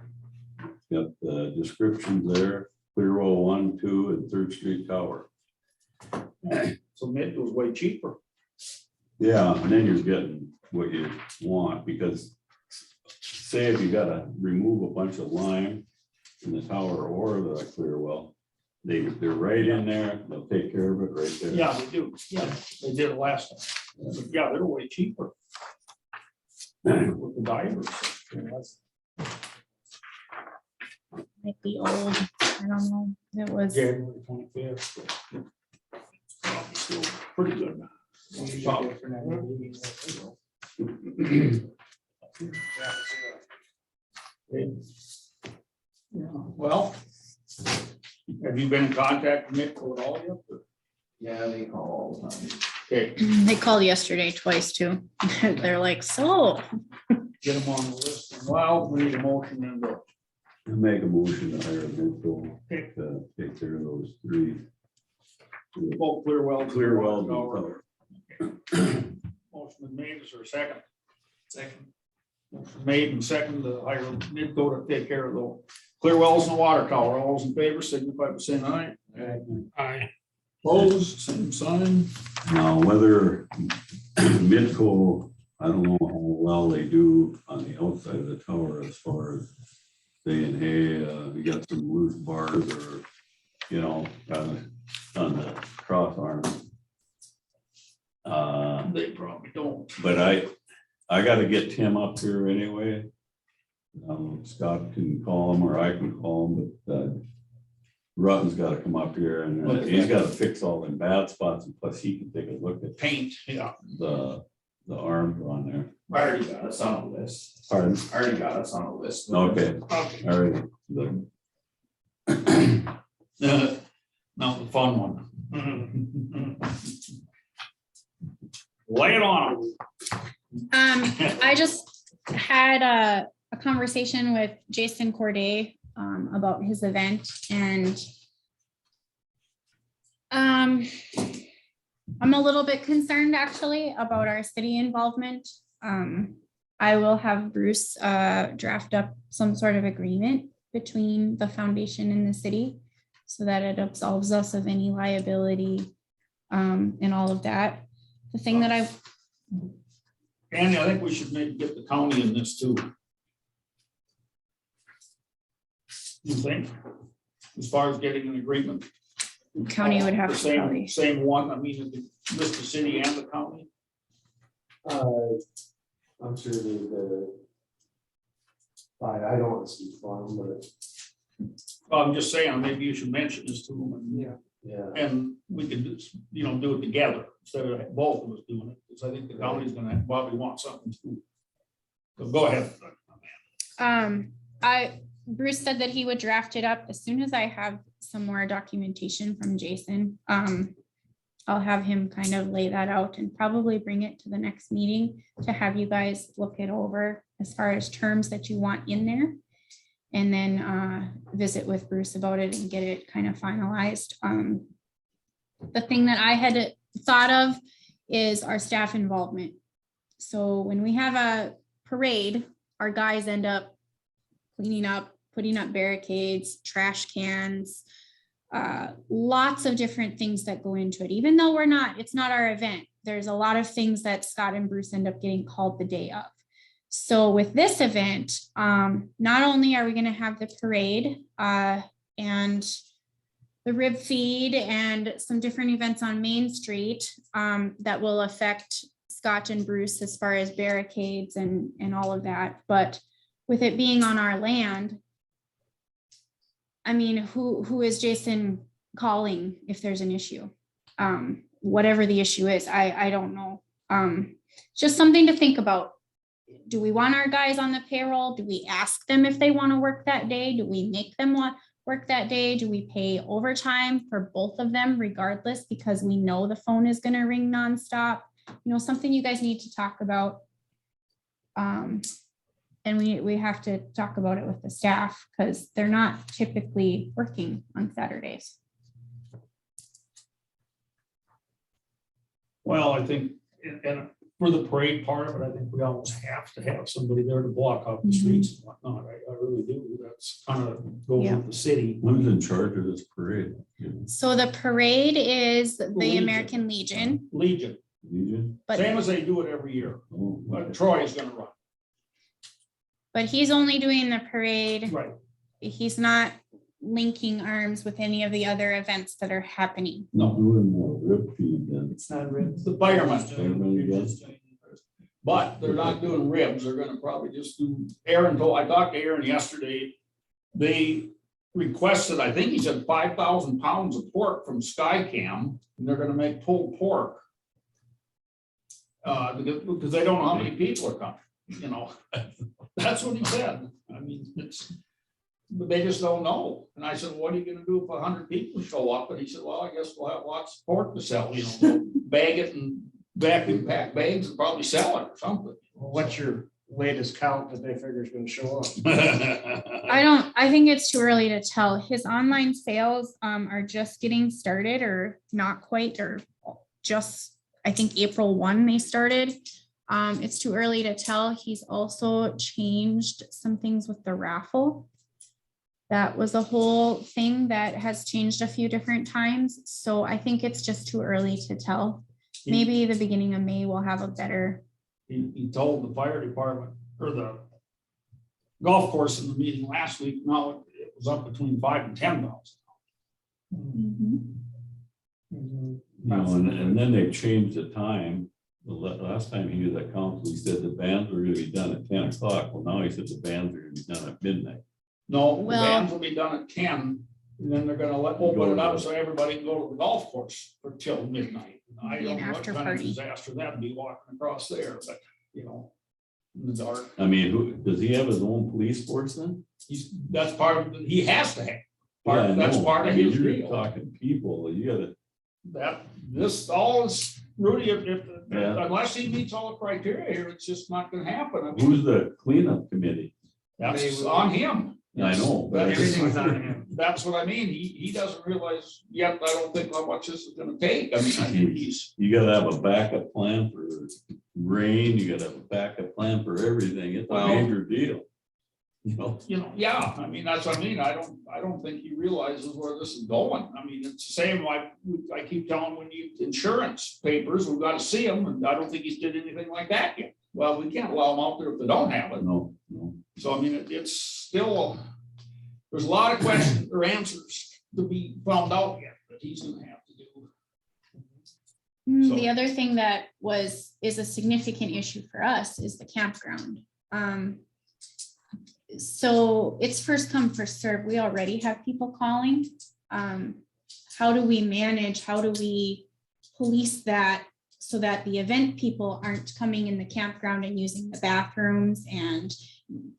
Got the descriptions there, Clearwell 1, 2, and Third Street Tower. So mid was way cheaper. Yeah, and then you're getting what you want, because say if you gotta remove a bunch of lime in the tower or the Clearwell, they're right in there, they'll take care of it right there. Yeah, they do. Yeah, they did it last time. But yeah, they're way cheaper. With the divers. Might be old. I don't know. It was, January 25th. Probably still pretty good. We should do it for next meeting. Yeah, well, have you been in contact with Nick at all yet? Yeah, they call all the time. Okay, they called yesterday twice too. They're like, so, get them on the list. Well, we need a motion and go. I make a motion to hire Midco Okay. to take care of those three. Both Clearwell. Clearwell. Motion been made, is there a second? Second. Motion made and second to hire Midco to take care of the clear wells and the water tower. All those in favor signify by saying aye. Aye. Opposed, same sign. Now, whether Midco, I don't know how well they do on the outside of the tower as far as saying, hey, we got some loose bars or, kind of on the cross arm. They probably don't. But I gotta get Tim up here anyway. Scott can call him or I can call him, but Rutten's gotta come up here and he's gotta fix all them bad spots, and plus he can take a look at Paint, yeah. the arms on there. I already got us on a list. Pardon? I already got us on a list. Okay, Okay. all right. Now the fun one. Lay it on. I just had a conversation with Jason Corday about his event, and I'm a little bit concerned actually about our city involvement. I will have Bruce draft up some sort of agreement between the foundation and the city so that it absolves us of any liability and all of that. The thing that Andy, I think we should maybe get the county in this too. You think? As far as getting an agreement? county would have The to same, probably. same one, I mean, list the city and the county. I'm sure the I don't want to speak for him, but I'm just saying, maybe you should mention this to them and, yeah. and we could, do it together instead of both of us doing it, because I think the county's gonna probably want something too. So go ahead. Bruce said that he would draft it up as soon as I have some more documentation from Jason. I'll have him kind of lay that out and probably bring it to the next meeting to have you guys look it over as far as terms that you want in there. And then visit with Bruce about it and get it kind of finalized. The thing that I had thought of is our staff involvement. So when we have a parade, our guys end up cleaning up, putting up barricades, trash cans, lots of different things that go into it. Even though it's not our event, there's a lot of things that Scott and Bruce end up getting called the day of. So with this event, not only are we going to have the parade and the rib feed and some different events on Main Street that will affect Scott and Bruce as far as barricades and all of that, but with it being on our land, I mean, who is Jason calling if there's an issue? Whatever the issue is, I don't know. Just something to think about. Do we want our guys on the payroll? Do we ask them if they want to work that day? Do we make them work that day? Do we pay overtime for both of them regardless because we know the phone is going to ring nonstop? Something you guys need to talk about. And we have to talk about it with the staff because they're not typically working on Saturdays. Well, I think, and for the parade part of it, I think we almost have to have somebody there to block off the streets and whatnot. I really do. That's kind of goes with the city. Who's in charge of this parade? So the parade is the Legion. American Legion. Legion, Legion? But same as they do it every year. Oh, But Troy is gonna run. But he's only doing the parade. Right. He's not linking arms with any of the other events that are happening. Not doing more rib feed then. It's not written. It's the firemen. Firemen again. But they're not doing ribs. They're gonna probably just do, I talked to Aaron yesterday. They requested, I think he said 5,000 pounds of pork from Skycam, and they're gonna make pulled pork. Because they don't know how many people are coming, That's what he said. I mean, but they just don't know. And I said, well, what are you gonna do if 100 people show up? And he said, well, I guess we'll have lots of pork to sell, bag it and vacuum pack bags and probably sell it or something. What's your latest count that they figure is gonna show up? I think it's too early to tell. His online sales are just getting started or not quite, or just, I think April 1 they started. It's too early to tell. He's also changed some things with the raffle. That was a whole thing that has changed a few different times. So I think it's just too early to tell. Maybe the beginning of May we'll have a better. He told the fire department or the golf course in the meeting last week, no, it was up between 5,000 and 10,000. And then they changed the time. The last time he was at council, he said the bands were gonna be done at 10 o'clock. Well, now he said the bands are gonna be done at midnight. No, the Well- bands will be done at 10, and then they're gonna open it up so everybody can go to the golf course for till midnight. I Be don't an know what after kind of party. disaster that'd be walking across there, but, in the dark. I mean, does he have his own police force then? That's part of, he has to have. Yeah, I That's know. part I of mean, his you're deal. talking people, you gotta, This all is, Rudy, Yeah. unless he meets all the criteria here, it's just not gonna happen. I mean, who's the cleanup committee? that's on him. I know, but I just- Everything's on him. That's what I mean. He doesn't realize yet, I don't think how much this is gonna take. I mean, I think he's, You gotta have a backup plan for rain, you gotta have a backup plan for everything. It's a Well- major deal. yeah, I mean, that's what I mean. I don't think he realizes where this is going. I mean, it's the same like, I keep telling when you insurance papers, we've got to see them, and I don't think he's did anything like that yet. Well, we can't allow them out there if they don't have it. No. So I mean, it's still, there's a lot of questions or answers to be found out yet that he's gonna have to do. The other thing that is a significant issue for us is the campground. So it's first come, first serve. We already have people calling. How do we manage, how do we police that so that the event people aren't coming in the campground and using the bathrooms and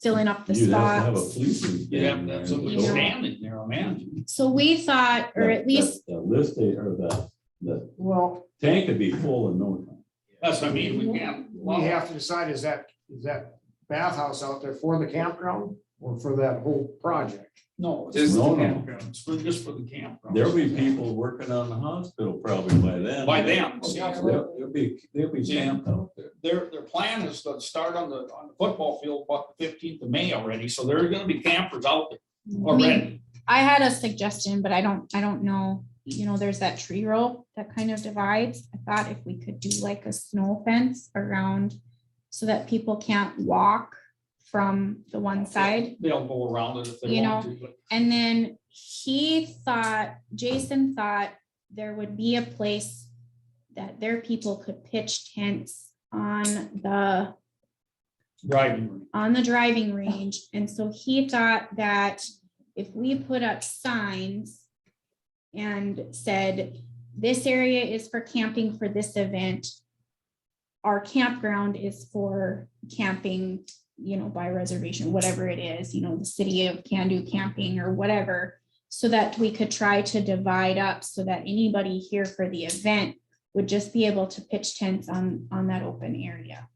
filling up the You'd have to have a spots? policeman. You have stand to there have somebody You know. standing there, imagine. So we thought, or at least, The list, or the Well, tank could be full in no time. That's what I mean, we can't. we have to decide, is that bathhouse out there for the campground or for that whole project? No, it's Just for the the campground. campground. It's for, just for the campground. There'll be people working on the hospital probably by then. By then. They'll be camped out there. Their plan is to start on the football field about the 15th of May already, so there's gonna be campers out there already. I had a suggestion, but I don't know, you know, there's that tree row that kind of divides. I thought if we could do like a snow fence around so that people can't walk from the one side. They'll go around it if they You want know, to, but And then Jason thought there would be a place that their people could pitch tents on the driving range. range. And so he thought that if we put up signs and said, this area is for camping for this event, our campground is for camping, you know, by reservation, whatever it is, you know, the city of Cando camping or whatever, so that we could try to divide up so that anybody here for the event would just be able to pitch tents on that open area.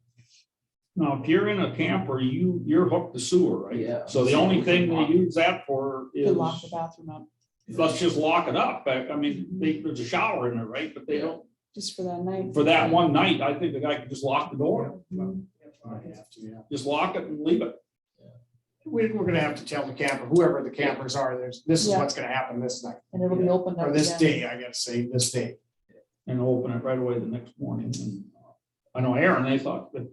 Now, if you're in a camper, you're hooked to sewer, right? Yeah. So the only thing they use that for To is, lock the bathroom up, let's just lock it up. I mean, there's a shower in there, right? But they don't, just for that night. for that one night, I think the guy could just lock the door, I have to, yeah. just lock it and leave it. We're gonna have to tell the camper, whoever the campers are, this is Yeah. what's gonna happen this night, And it'll be opened up. or this again. day, I gotta say, this day. And open it right away the next morning. And I know Aaron, they thought that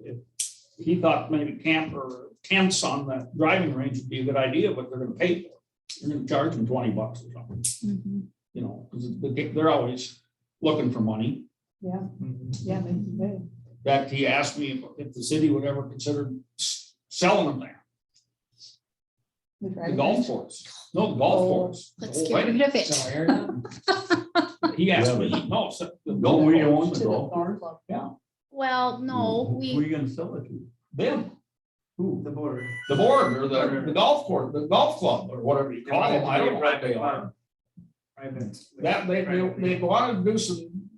he thought maybe camper tents on that driving range would be a good idea, but they're gonna pay for it. They're gonna charge them $20 or something, Mhm. you know, because they're always looking for money. Yeah, yeah, they. That he asked me if the city would ever consider selling them there, The the driving golf range. course. No, the golf Oh, course. the Let's whole get thing. rid of it. So, Aaron, He asked Yeah, me, but- no, so the Don't golf we course, own To the the golf golf course? club. yeah, Well, no, Who we, are you gonna sell it to? them, Who? The border. the board or the golf course, the golf club or whatever you call them. I don't know what they are. Private. That they want to do some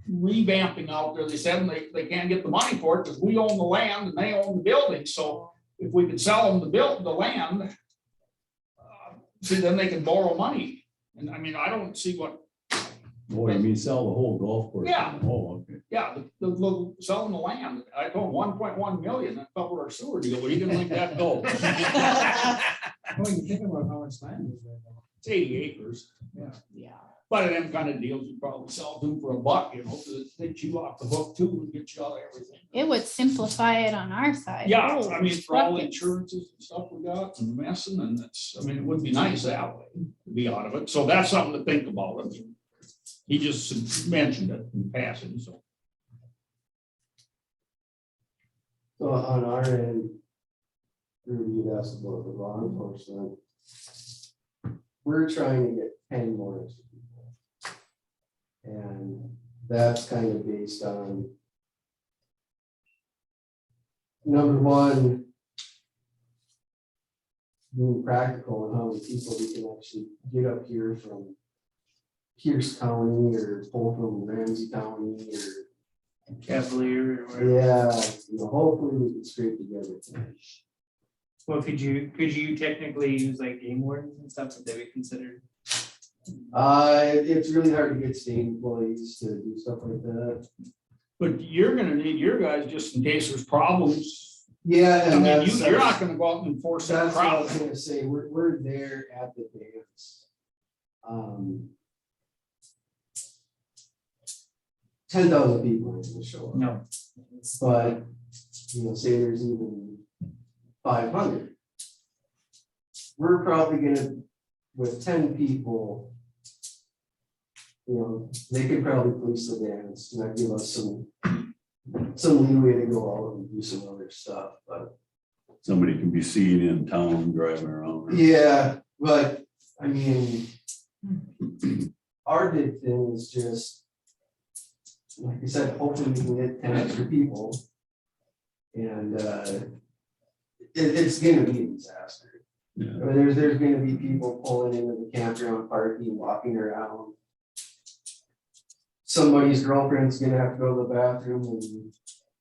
revamping out there. They said they can't get the money for it because we own the land and they own the building. So if we could sell them the land, see, then they can borrow money. And I mean, I don't see what, Boy, you mean sell the whole golf course? Yeah. Oh, okay. yeah, the selling the land. I told 1.1 million that covered our sewer deal. Where you gonna make that go? Oh, you think about how much land is there now. It's 80 acres. Yeah. But in them kind of deals, you probably sell them for $1, you know, because they chew off the hook too and get you out of everything. it would simplify it on our side. Yeah, Holy I mean, for all the buckets. insurances and stuff we got and messing and it's, I mean, it would be nice that way to be out of it. So that's something to think about. I mean, he just mentioned it in passing, so. So on our end, you'd asked about the law enforcement. We're trying to get 10 more extra people. And that's kind of based on number one, being practical and how many people we can actually get up here from Pierce County or pull from Ramsey County or Cavalier or whatever. yeah, hopefully we can scrape together tonight. Well, could you technically use like game wardens and stuff that they would consider? It's really hard to get state employees to do stuff like that. But you're gonna need your guys just in case there's problems. Yeah, I and mean, that's, you're not gonna go out and enforce that that's what I crowd. was gonna say, we're there at the dance. 10,000 people are gonna show up. No. But, say there's even 500. We're probably gonna, with 10 people, they could probably police the dance, and that give us some leeway to go out and do some other stuff, but somebody can be seen in town driving around. Yeah, but I mean, our big thing is just, like I said, hopefully we can get 10 extra people. And it's gonna be a disaster. Yeah. I mean, there's gonna be people pulling into the campground parking, walking around. Somebody's girlfriend's gonna have to go to the bathroom and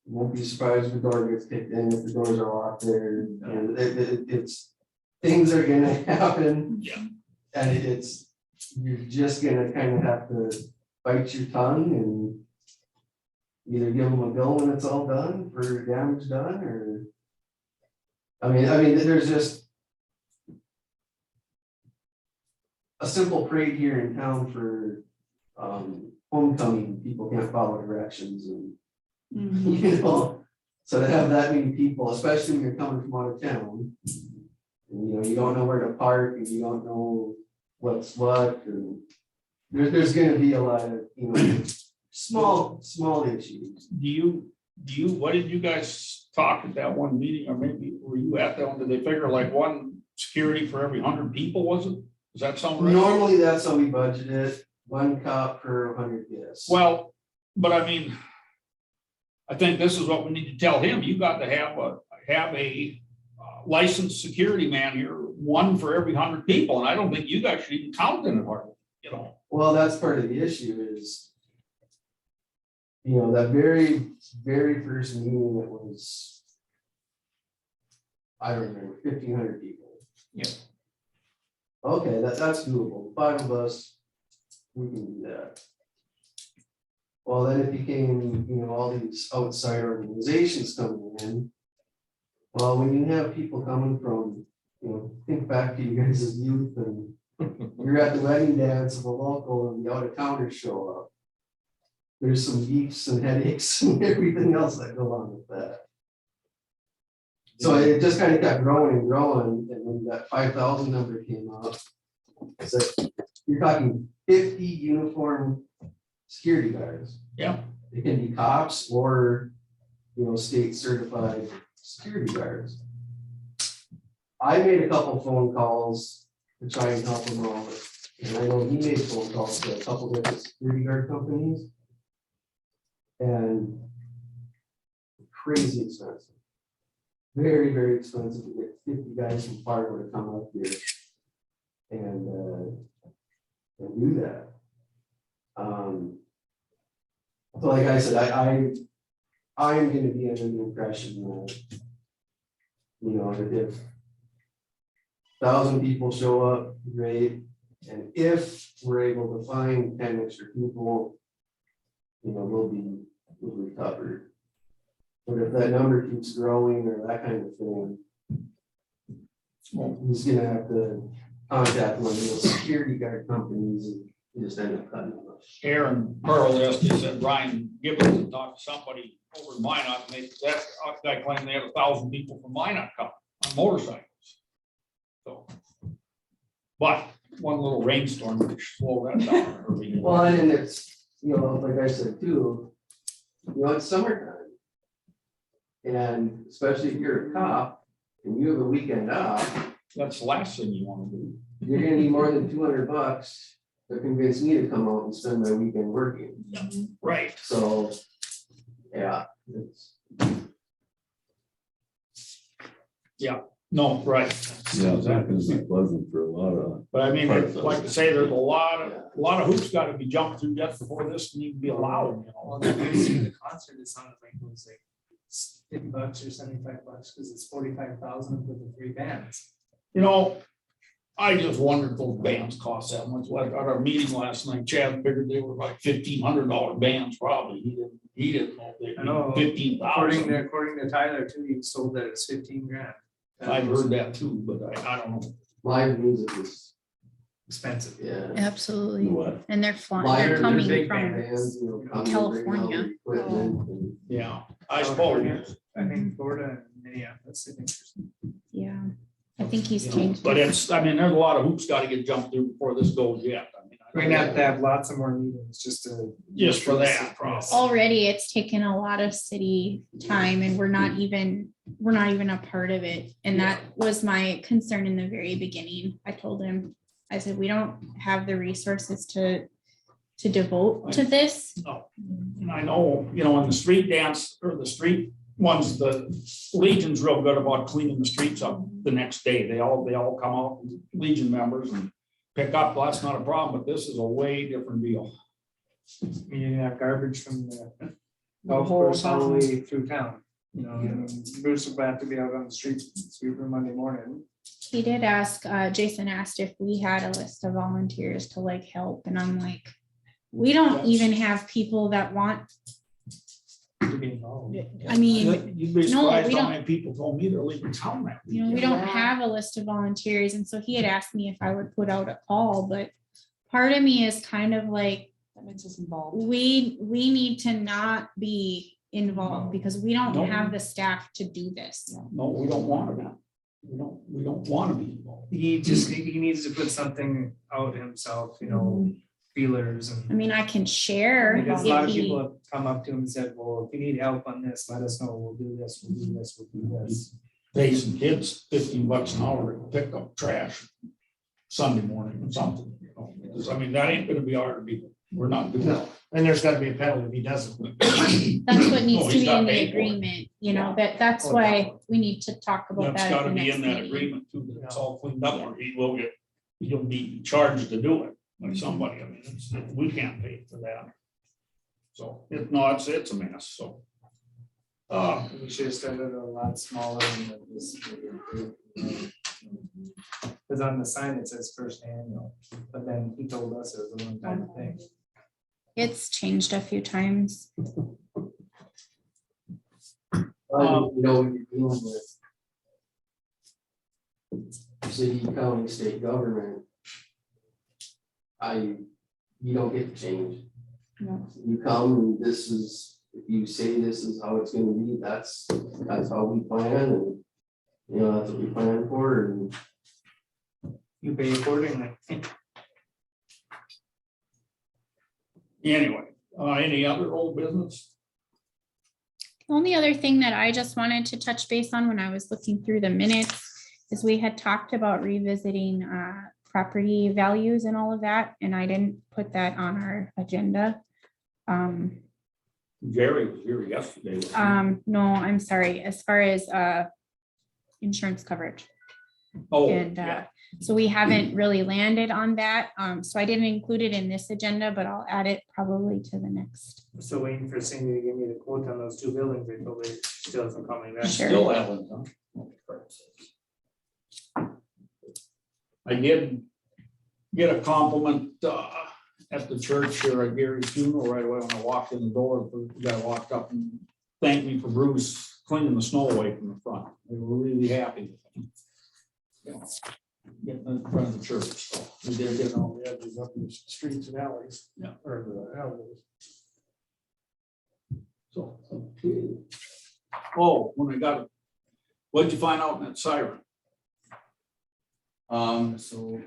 won't be surprised if the door gets kicked in if the doors are locked there. And it's, things are gonna happen. Yeah. And you're just gonna kind of have to bite your tongue and either give them a bill when it's all done for damage done, or, I mean, there's just a simple parade here in town for homecoming, people can't follow directions and, you know, so to have that many people, especially when you're coming from out of town, and, you know, you don't know where to park and you don't know what's what, and there's gonna be a lot of, you know, small issues. Do you, what did you guys talk at that one meeting, or maybe were you at that one? Did they figure like one security for every 100 people, was it? Does that sound right? Normally, that's how we budget it, 1 cop per 100 guests. Well, but I mean, I think this is what we need to tell him. You got to have a licensed security man here, 1 for every 100 people, and I don't think you guys should even count in it hardly, you know. Well, that's part of the issue is, you know, that very first meeting, it was, I don't remember, 1,500 people. Yeah. Okay, that's doable. 5 of us, we can do that. Well, then it became, you know, all these outside organizations coming in. Well, when you have people coming from, you know, think back to you guys as youth and you're at the wedding dance of a local and the out of towners show up. There's some beefs and headaches and everything else that go on with that. So it just kind of kept growing and growing, and when that 5,000 number came up, so you're talking 50 uniform security guards. Yeah. They can be cops or, you know, state certified security guards. I made a couple phone calls to try and help them out, and I know he made phone calls to a couple different security guard companies. And crazy expensive. Very, very expensive to get 50 guys from Fargo to come up here and do that. So like I said, I'm gonna be under the impression that, you know, that if 1,000 people show up, great. And if we're able to find 10 extra people, you know, we'll be covered. But if that number keeps growing or that kind of thing, he's gonna have to contact one of those security guard companies and just end up cutting them. Aaron Pearl yesterday said Ryan Gibbons had talked to somebody over in Minot, and that guy claimed they had 1,000 people from Minot coming on motorcycles. So, but one little rainstorm would slow that down. Well, and it's, you know, like I said too, you know, it's summertime. And especially if you're a cop and you have a weekend off. That's the last thing you want to do. You're gonna need more than $200 to convince me to come out and spend my weekend working. Yeah. Right. So, yeah, it's. No, right. Yeah, it's not gonna be pleasant for a lot of. But I mean, like I say, there's a lot of hoops got to be jumped through just before this can even be allowed, you know. Well, the concert, it sounded like it was like $50 or $75 because it's 45,000 for the 3 bands. You know, I just wondered if those bands cost that much. Like at our meeting last night, Chad figured they were like $1,500 bands probably. He didn't know if I know. they'd be 15,000. According to Tyler too, he sold that it's 15 grand. I've heard that too, but I don't know. Live music is, Expensive. yeah. Absolutely. What? And they're flying, Live, they're coming big from, bands, you know, come and bring all California. their equipment and- Yeah, I suppose. I think Florida and Minneapolis, I think. yeah. I think he's You know, changed. but it. it's, I mean, there's a lot of hoops got to get jumped through before this goes yet. I mean, We're gonna have to have lots of more meetings just to. Just for that problem. Already it's taken a lot of city time and we're not even a part of it. And that was my concern in the very beginning. I told him, I said, we don't have the resources to devote to this. And I know, you know, in the street dance or the street ones, the Legion's real good about cleaning the streets up the next day. They all come out, Legion members, and pick up. Well, that's not a problem, but this is a way different deal. You have garbage from the golf course all the way through town, you know, and Bruce will have to be out on the streets sweeper Monday morning. He did ask, Jason asked if we had a list of volunteers to like help. And I'm like, we don't even have people that want, To be involved. I mean, You'd be no, surprised we how don't- many people told me they're leaving town that you know, we weekend. don't have a list of volunteers. And so he had asked me if I would put out a call, but part of me is kind of like, That makes us involved. we need to not be involved because we don't No. have the staff to do this. No, we don't want to be. We don't want to be involved. He needs to put something out himself, you know, feelers I and. mean, I can share. Because a lot if of he- people have come up to him and said, well, if you need help on this, let us know, we'll do this, we'll do this, we'll do this. Pay some kids $15 an hour to pick up trash Sunday morning or something, you know, because I mean, that ain't gonna be hard to be, we're not doing that. No, and there's gotta be a penalty if he doesn't. That's what needs Oh, to he's be got in the paid for it. agreement, you know, Yeah. that's Oh, why yeah. we need to talk about That's that. at gotta the be next in that meeting. agreement too, that it's all cleaned up, or he'll be charged to do it by somebody, I mean, we can't pay for that. So, it's a mess, so. We should have started a lot smaller than this. Because on the sign it says first annual, but then he told us it was a one-time thing. It's changed a few times. You know, when you're dealing with city, county, state government, you don't get to change. No. You come and this is, if you say this is how it's gonna be, that's how we plan and, you know, that's what we plan for and You pay accordingly. Anyway, any other old business? The only other thing that I just wanted to touch base on when I was looking through the minutes is we had talked about revisiting property values and all of that, and I didn't put that on our agenda. Jerry was here yesterday. No, I'm sorry, as far as insurance coverage. Oh, And yeah. so we haven't really landed on that. So I didn't include it in this agenda, but I'll add it probably to the next. I'm still waiting for Cindy to give me the quote on those two buildings. They told me she still hasn't called me back. Sure. Still haven't, huh? I did get a compliment at the church here at Gary's funeral right away when I walked in the door. The guy walked up and thanked me for Bruce cleaning the snow away from the front. They were really happy. You know, getting in front of the church, so we did get all Yeah, there's up in the streets and alleys. Yeah. Or the alleys. so. Okay. Oh, when I got it, what'd you find out in that siren? So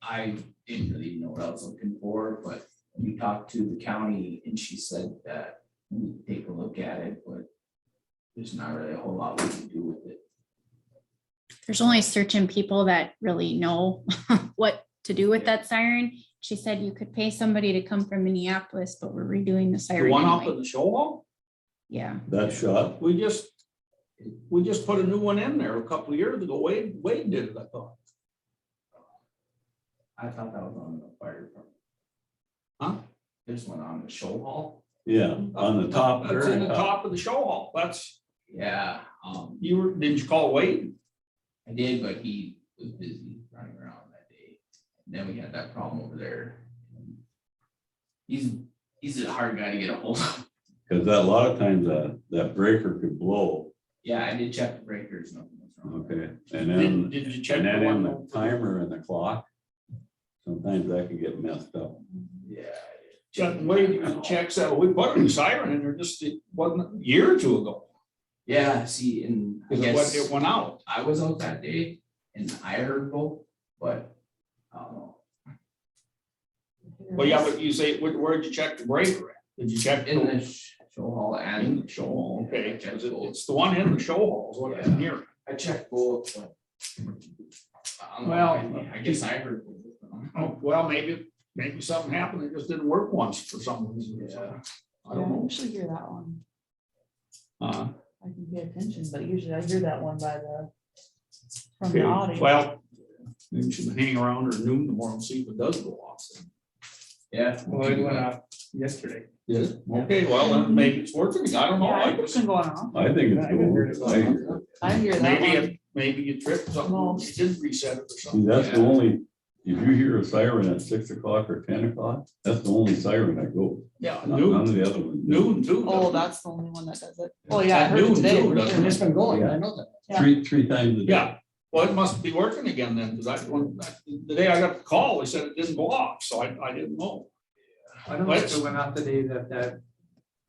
I didn't really know what I was looking for, but we talked to the county and she said that we need to take a look at it, but there's not really a whole lot we can do with it. There's only certain people that really know what to do with that siren. She said you could pay somebody to come from Minneapolis, but we're redoing the The siren one up anyway. in the show hall? Yeah, That shot, We just put a new one in there a couple of years ago. Wade did it, I thought. I thought that was on the fire department. Huh? There's one on the show hall. yeah, on the top. That's very in the top of the show hall. That's, Yeah, didn't you call Wade? I did, but he was busy running around that day. And then we had that problem over there. He's a hard guy to get a hold of. Cause that, a lot of times that breaker could blow, Yeah, I did check the breakers, nothing was wrong. okay, and then, Did you check and the then in one? the timer and the clock. Sometimes that can get messed up. Yeah. Check Wade, you can check that. We put a new siren in there just, it wasn't a year or two ago. Yeah, see, and I Because guess it went out. I was out that day and I heard both, but I don't know. Well, yeah, but you say, where'd you check the breaker at? Did you check? In the show hall In and. the show hall, okay, Yeah, I checked 'cause both. it's the one in the show hall is what I'm hearing. I checked both. But I don't know, Well, I guess I heard. Oh, well, maybe something happened, it just didn't work once for some reason. Yeah. I don't I know. usually hear that one. Uh, I can pay attention, but usually I hear that one by from okay, the audio. well, maybe we should hang around or noon tomorrow and see if it does go off. Yeah. Well, it went off yesterday. Did it? Okay, well, then maybe it's working, I don't know. Yeah, I it's just- been going on. I think it's I haven't heard it cool. going on. I hear that one. Maybe you tripped something, No. you did reset it or See, something. that's the only, if you hear a siren at 6 o'clock or 10 o'clock, that's the only siren that goes. Yeah, None of noon, the other ones. noon too. Oh, doesn't it? that's the only one that does it. Oh, yeah, I At heard it noon today. too, for doesn't sure. It's been going, I know that. Yeah. Three times a day. Yeah, well, it must be working again then, because the day I got the call, they said it didn't go off, so I didn't know. I don't know if it went off the day that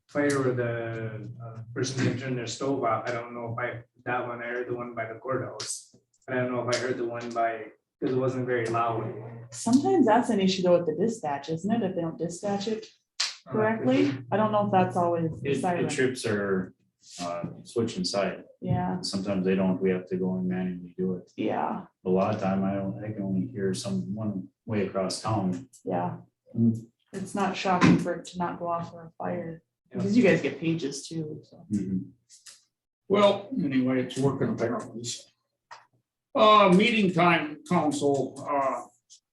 fire where the person that turned their stove off. I don't know if that one, I heard the one by the courthouse. I don't know if I heard the one because it wasn't very loud. Sometimes that's an issue though with the dispatch, isn't it? If they don't dispatch it correctly. I don't know if that's always the The siren. trips are switching side. Yeah, Sometimes they don't, we have to go and manually do it. yeah, A lot of time, I can only hear one way across town. yeah. Mm. It's not shocking for it to not go off for a fire, because you guys get pages too, so. Well, anyway, it's working apparently. So. Meeting time, council,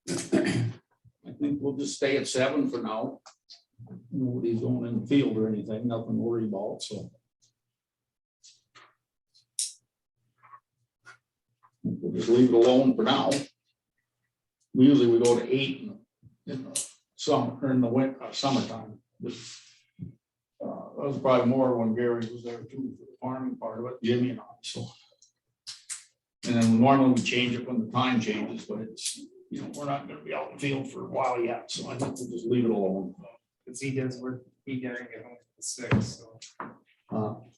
I think we'll just stay at 7 for now. Nobody's going in the field or anything, nothing to worry about, so. We'll just leave it alone for now. Usually we go to 8 in the summer, or in the winter, summertime. That was probably more when Gary was there too, for the farming part of it, Jimmy and I, so. And then normally we change it when the time changes, but it's, we're not gonna be out in the field for a while yet, so I think we'll just leave it alone. Because he does work, he doesn't get home till 6, so.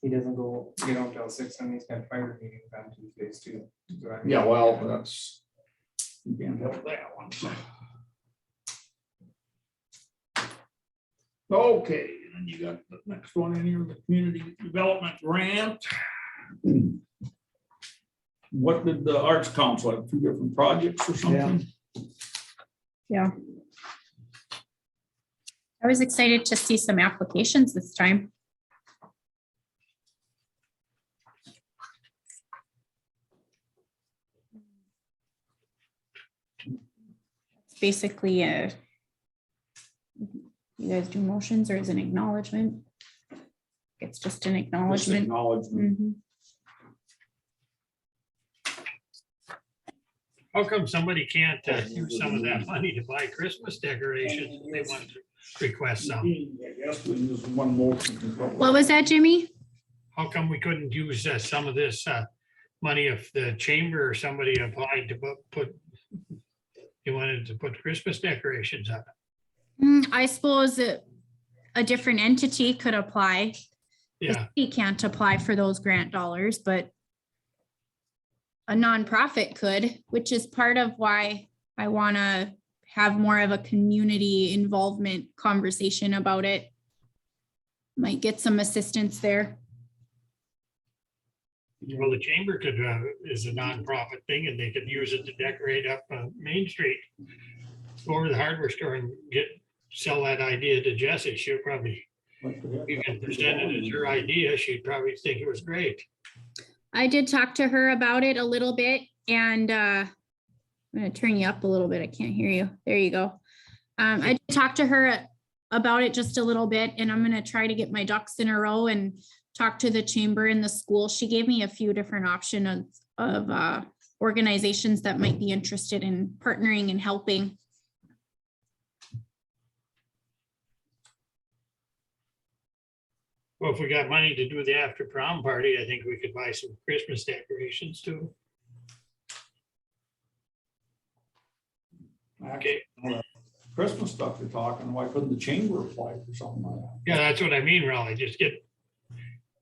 He doesn't get home till 6, and he's got fire meetings on Tuesdays too. So I- Yeah, well, that's, you can't help that one, so. Okay, and you got the next one in here, the community development grant. What did the Arts Council have, 2 different projects or something? Yeah. I was excited to see some applications this time. It's basically a, you guys do motions or is an acknowledgement? It's just an Just acknowledgement. acknowledgement. Mhm. How come somebody can't use some of that money to buy Christmas decorations? They want to request some. I guess we use one motion. What was that, Jimmy? How come we couldn't use some of this money if the chamber or somebody applied to put, you wanted to put Christmas decorations up? I suppose a different entity could apply. The Yeah, city can't apply for those grant dollars, but a nonprofit could, which is part of why I want to have more of a community involvement conversation about it. Might get some assistance there. well, the chamber could, is a nonprofit thing and they could use it to decorate up Main Street. Go over to the hardware store and sell that idea to Jessie. She'll probably, you can present it as her idea. She'd probably think it was great. I did talk to her about it a little bit and I'm gonna turn you up a little bit. I can't hear you. There you go. I did talk to her about it just a little bit and I'm gonna try to get my ducks in a row and talk to the chamber and the school. She gave me a few different options of organizations that might be interested in partnering and helping. Well, if we got money to do the after prom party, I think we could buy some Christmas decorations too. Okay, Christmas stuff you're talking, why couldn't the chamber apply for something like that? yeah, that's what I mean, Raleigh. Just get,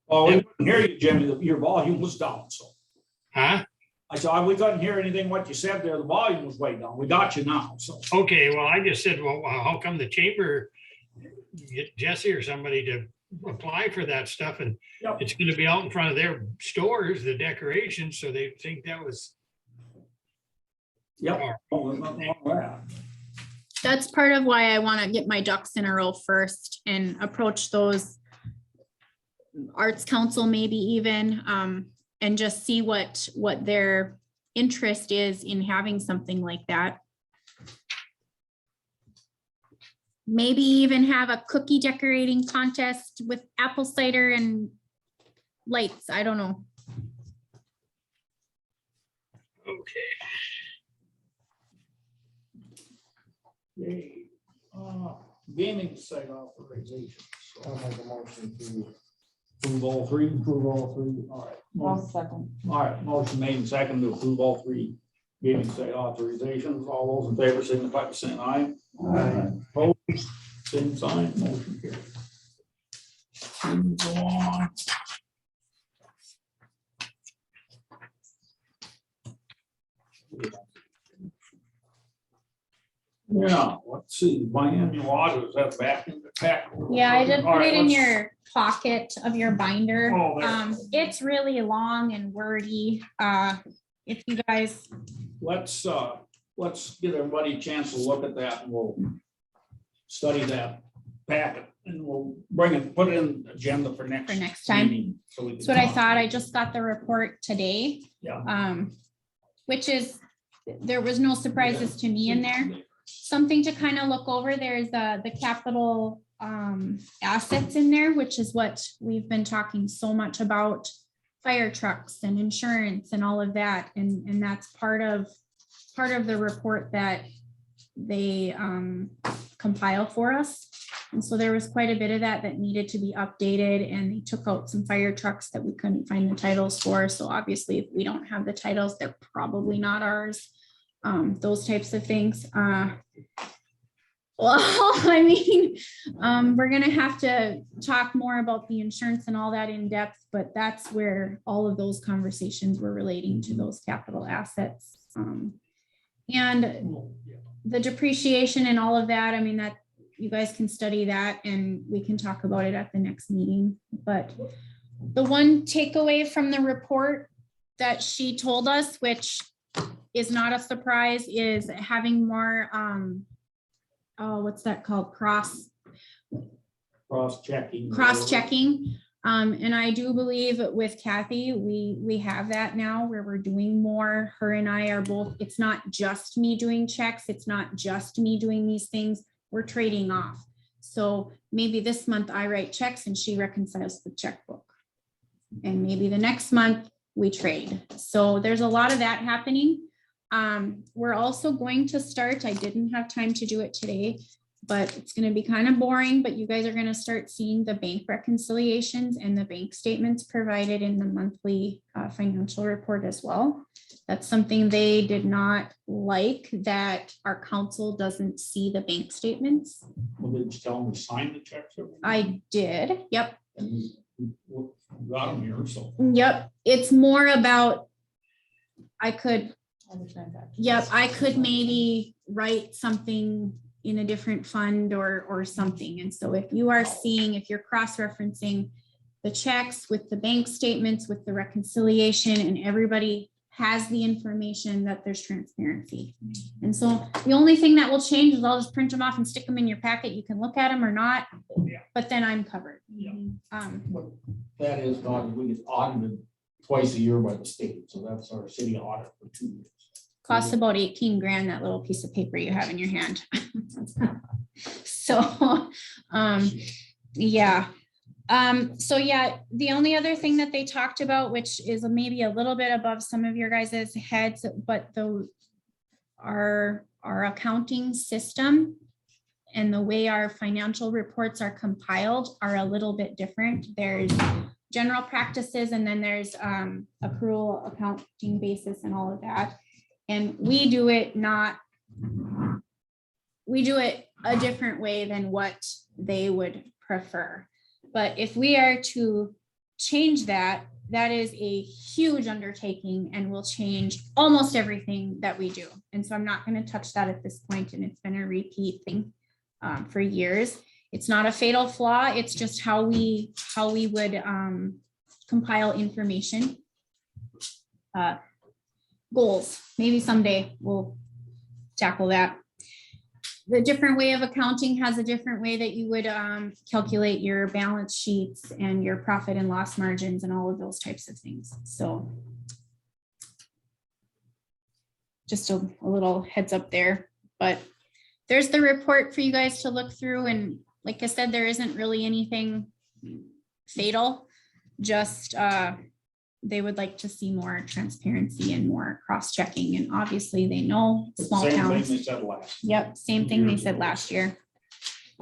Oh, we couldn't hear you, Jimmy, your volume was down, so. huh? I said, we couldn't hear anything what you said there. The volume was way down. We got you now, so. Okay, well, I just said, well, how come the chamber get Jesse or somebody to apply for that stuff, and Yep. it's gonna be out in front of their stores, the decorations, so they think that was. Yep. Oh, there's nothing wrong with that. That's part of why I want to get my ducks in a row first and approach those arts council maybe even, and just see what their interest is in having something like that. Maybe even have a cookie decorating contest with apple cider and lights. I don't know. Okay. Yay. Gaming site authorization. I'll So make a motion to approve all three. approve all three. All right. One second. All right, motion made and second to approve all three gaming site authorizations. All those in favor signify by saying aye. Aye. Opposed, same sign, motion carried. Move on. Yeah, let's see, biannual audit, is that back in the pack? Yeah, I did All put right, it in let's- your pocket of your binder. Oh, there. It's really long and wordy. If you guys, Let's give everybody a chance to look at that and we'll study that packet and we'll bring it, put it in the agenda for next time. meeting, so we can that's what I talk. thought. I just got the report today. Yeah. Which is, there was no surprises to me in there. Something to kind of look over, there's the capital assets in there, which is what we've been talking so much about. Fire trucks and insurance and all of that. And that's part of the report that they compile for us. And so there was quite a bit of that needed to be updated, and they took out some fire trucks that we couldn't find the titles for. So obviously if we don't have the titles, they're probably not ours. Those types of things. Well, I mean, we're gonna have to talk more about the insurance and all that in depth, but that's where all of those conversations were relating to those capital assets. And the depreciation and all of that, I mean, that you guys can study that and we can talk about it at the next meeting. But the one takeaway from the report that she told us, which is not a surprise, is having more, what's that called? Cross-checking. And I do believe with Kathy, we have that now where we're doing more. Her and I are both, it's not just me doing checks. It's not just me doing these things. We're trading off. So maybe this month I write checks and she reconciles the checkbook. And maybe the next month we trade. So there's a lot of that happening. We're also going to start, I didn't have time to do it today, but it's going to be kind of boring, but you guys are going to start seeing the bank reconciliations and the bank statements provided in the monthly financial report as well. That's something they did not like, that our council doesn't see the bank statements. Well, did you tell them to sign the checks? I did. Yep. And we got them here, so. Yep. It's more about, I could maybe write something in a different fund or something. And so if you are seeing, if you're cross-referencing the checks with the bank statements, with the reconciliation, and everybody has the information, that there's transparency. And so the only thing that will change is I'll just print them off and stick them in your packet. You can look at them or not, but then I'm covered. Yeah. That is, we get audited twice a year by the state, so that's our city audit for 2 years. Costs about 18 grand, that little piece of paper you have in your hand. So, yeah. So yeah, the only other thing that they talked about, which is maybe a little bit above some of your guys' heads, but our accounting system and the way our financial reports are compiled are a little bit different. There's general practices, and then there's accrual accounting basis and all of that. And we do it a different way than what they would prefer. But if we are to change that, that is a huge undertaking and will change almost everything that we do. And so I'm not going to touch that at this point, and it's been a repeat thing for years. It's not a fatal flaw. It's just how we would compile information. Goals, maybe someday we'll tackle that. The different way of accounting has a different way that you would calculate your balance sheets and your profit and loss margins and all of those types of things. So just a little heads up there, but there's the report for you guys to look through. And like I said, there isn't really anything fatal, just they would like to see more transparency and more cross-checking. And obviously they know small Same thing towns. they said last. Yep, same thing they said last year.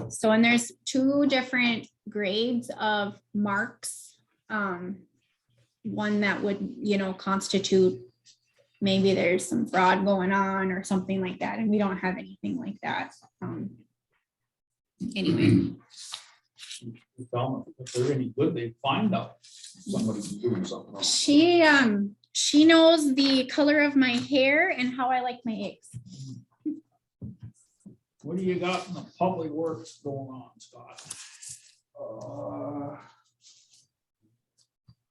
So, and there's 2 different grades of marks. One that would, constitute maybe there's some fraud going on or something like that. And we don't have anything like that. Anyway. If they're any good, they find out somebody's doing something wrong. She knows the color of my hair and how I like my eggs. What do you got in the public works going on, Scott?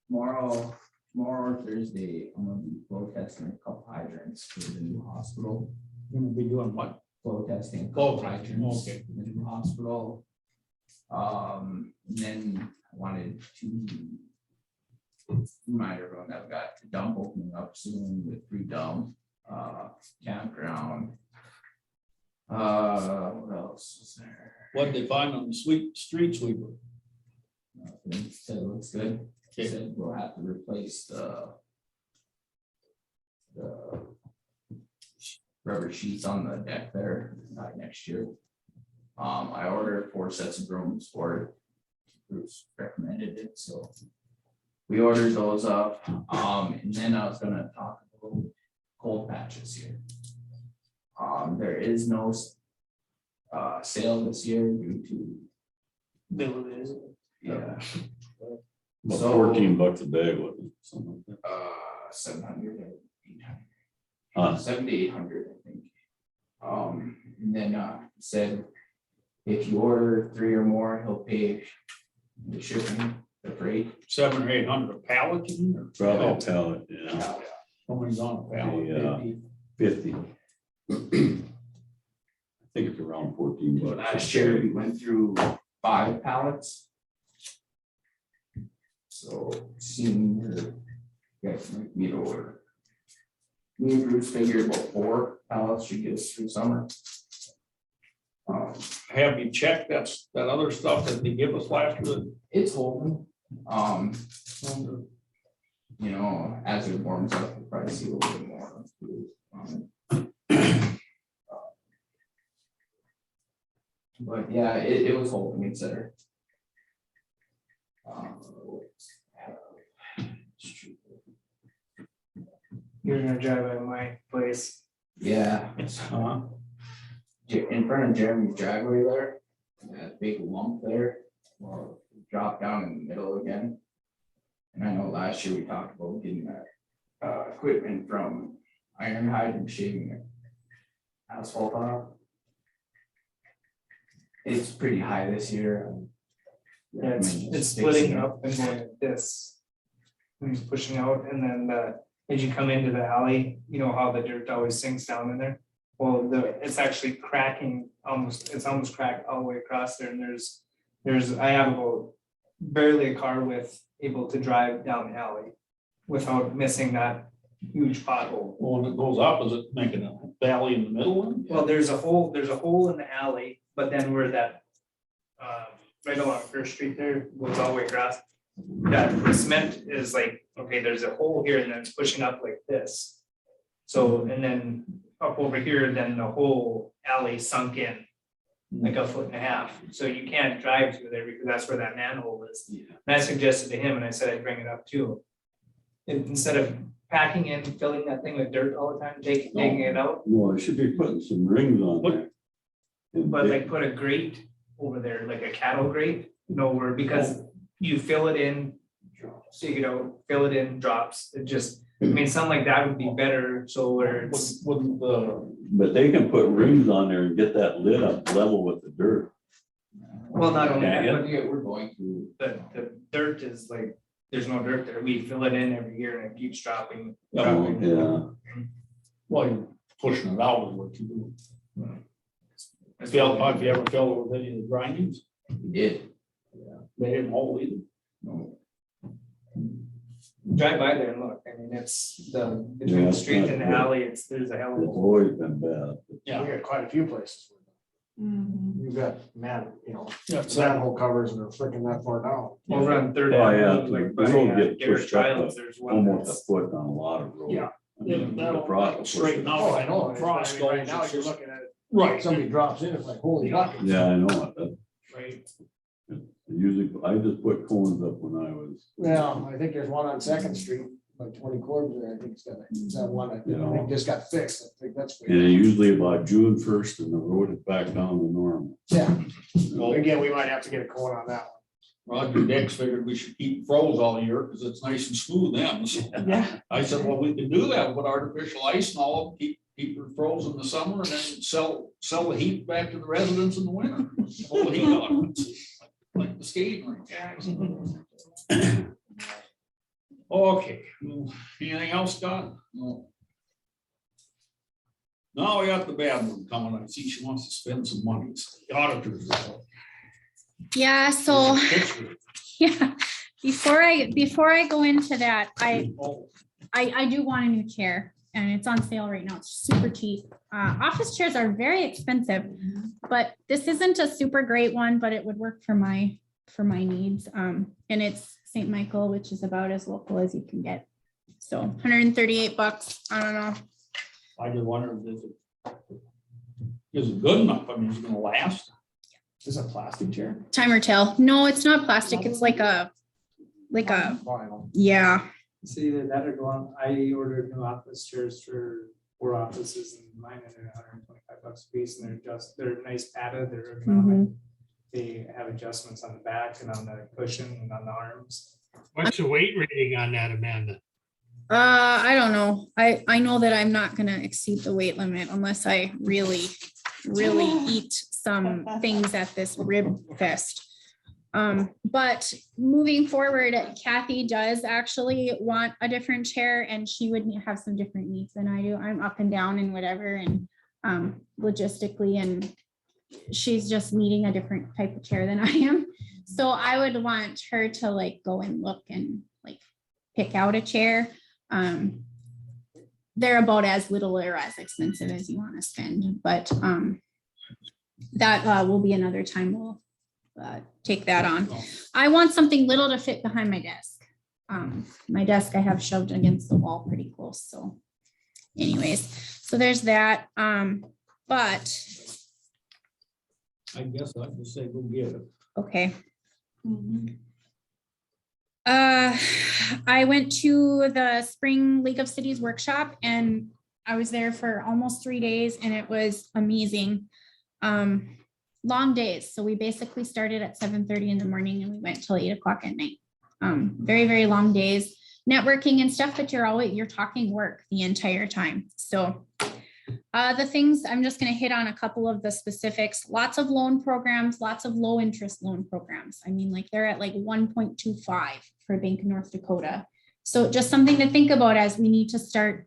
Tomorrow or Thursday, I'm gonna be flow testing a couple hydrants for the new hospital. You're gonna be doing what? Flow testing. a Flow couple testing, hydrants okay. for the new hospital. And then I wanted to remind everyone that we've got the dump opening up soon with free dump, campground. What else is there? What did they find on the street sweeper? Nothing. Said it looks good. Okay. Said we'll have to replace the rubber sheets on the deck there next year. I ordered 4 sets of brooms for it. Bruce recommended it, so we ordered those up. And then I was gonna talk about cold patches here. There is no sale this year due to yeah. About So- $14 a bag, wasn't it? Something like that. 700 and 800. Huh. 700 to 800, I think. And then said if you order 3 or more, he'll pay the shipping, the freight. 700 or 800 a pallet, you mean, or? Probably Oh, a pallet, yeah. Somebody's on a pallet. Yeah. 50. I think it's around $14. Last year, we went through 5 pallets. So seeing her, guys might meet over. Me and Bruce figured about 4 pallets should get us through summer. Have you checked that other stuff that they give us last year? It's holding. You know, as it warms up, we'll probably see a little bit more. But yeah, it was holding, it's there. You're gonna drive by my place. Yeah, It's, in front of Jeremy's driveway there, that big lump there, will drop down in the middle again. And I know last year we talked about getting that equipment from Ironhide and shaving the asphalt off. It's pretty high this year. Yeah, it's splitting up and going like this. And he's pushing out, and then as you come into the alley, you know how the dirt always sinks down in there? Well, it's actually cracking, it's almost cracked all the way across there, and I have about barely a car width able to drive down the alley without missing that huge pothole. well, when it goes up, is it making a valley in the middle? Well, there's a hole in the alley, but then where that, right along First Street there, goes all the way across. That cement is like, okay, there's a hole here and then it's pushing up like this. So, and then up over here, then the whole alley sunk in like 1.5 feet. So you can't drive through there because that's where that manhole is. And I suggested to him, and I said I'd bring it up too. Instead of packing in, filling that thing with dirt all the time, taking it out, No, I should be putting some rings on there. but like put a grate over there, like a cattle grate, where because you fill it in, So you know, fill it in drops, it just, I mean, something like that would be better, so where it's, Wouldn't the, But they can put rings on there and get that lid up level with the dirt. well, not only that, Yeah. but Yeah, we're going to. the dirt is like, there's no dirt there, we fill it in every year and it keeps dropping. Yeah, dropping. Yeah, well, you're pushing it out is what you do. That's Phil, what have you ever filled it with any of the grindings? We did. They didn't hold either. No. Drive by there and look, I mean, it's between Yeah, the it's street not and the good. alley, there's a hell of it's a. always been bad. We Yeah. got quite a few places. Mhm. You've got Yeah, manhole covers that are freaking that far down. Over on Third Oh, yeah, Avenue, like the by road get Garrett pushed up Childs, there's one Almost a that's. foot on a lot of roads. Yeah. I mean, the That'll frost will push straighten it. out. Oh, I know. Frost Right goes, now, it's you're just- looking at it, Right. somebody drops in, it's like, holy buckets. Yeah, I know it. Right. Usually, I just put cones up when I was, Well, I think there's one on Second Street, like 20 quarters there, I think it's that one, I think just got fixed, I think that's. and usually about June 1st and the road is back down to normal. Yeah, well, again, we might have to get a cone on that Roger Dix figured we should keep froze all year because it's nice and smooth then. So one. Yeah. I said, well, we can do that with artificial ice and all, keep it frozen in the summer and then sell the heat back to the residents in the winter. Pull the heat on it, like the skating rink. Okay, anything else, Scott? No. Now we got the bad one coming. I see she wants to spend some money. It's the auditors. Yeah, so, yeah, before I go into that, Oh, I do want a new chair and it's on sale right now. It's super cheap. Office chairs are very expensive, but this isn't a super great one, but it would work for my needs. And it's St. Michael, which is about as local as you can get. So $138. I don't know. I just wondered, is it good enough? I mean, is it gonna last? Is this a plastic chair? Timer tail. No, it's not plastic. It's like a, Vinyl. yeah. It's either that or go on, I ordered new office chairs for 4 offices and mine are $125 a piece and they're nice padded, they're ergonomic. They have adjustments on the back and on the cushion and on the arms. What's the weight rating on that, Amanda? I don't know. I know that I'm not gonna exceed the weight limit unless I really eat some things at this rib fest. But moving forward, Kathy does actually want a different chair and she would have some different needs than I do. I'm up and down and whatever and logistically, and she's just needing a different type of chair than I am. So I would want her to like go and look and like pick out a chair. They're about as little or as expensive as you want to spend, but that will be another time we'll take that on. I want something little to fit behind my desk. My desk I have shoved against the wall pretty close. So anyways, so there's that. But I guess I'd just say go get it. okay. I went to the Spring League of Cities workshop and I was there for almost 3 days and it was amazing. Long days. So we basically started at 7:30 in the morning and we went till 8 o'clock at night. Very, very long days, networking and stuff, but you're talking work the entire time. So the things, I'm just going to hit on a couple of the specifics. Lots of loan programs, lots of low interest loan programs. I mean, like they're at like 1.25 for Bank of North Dakota. So just something to think about as we need to start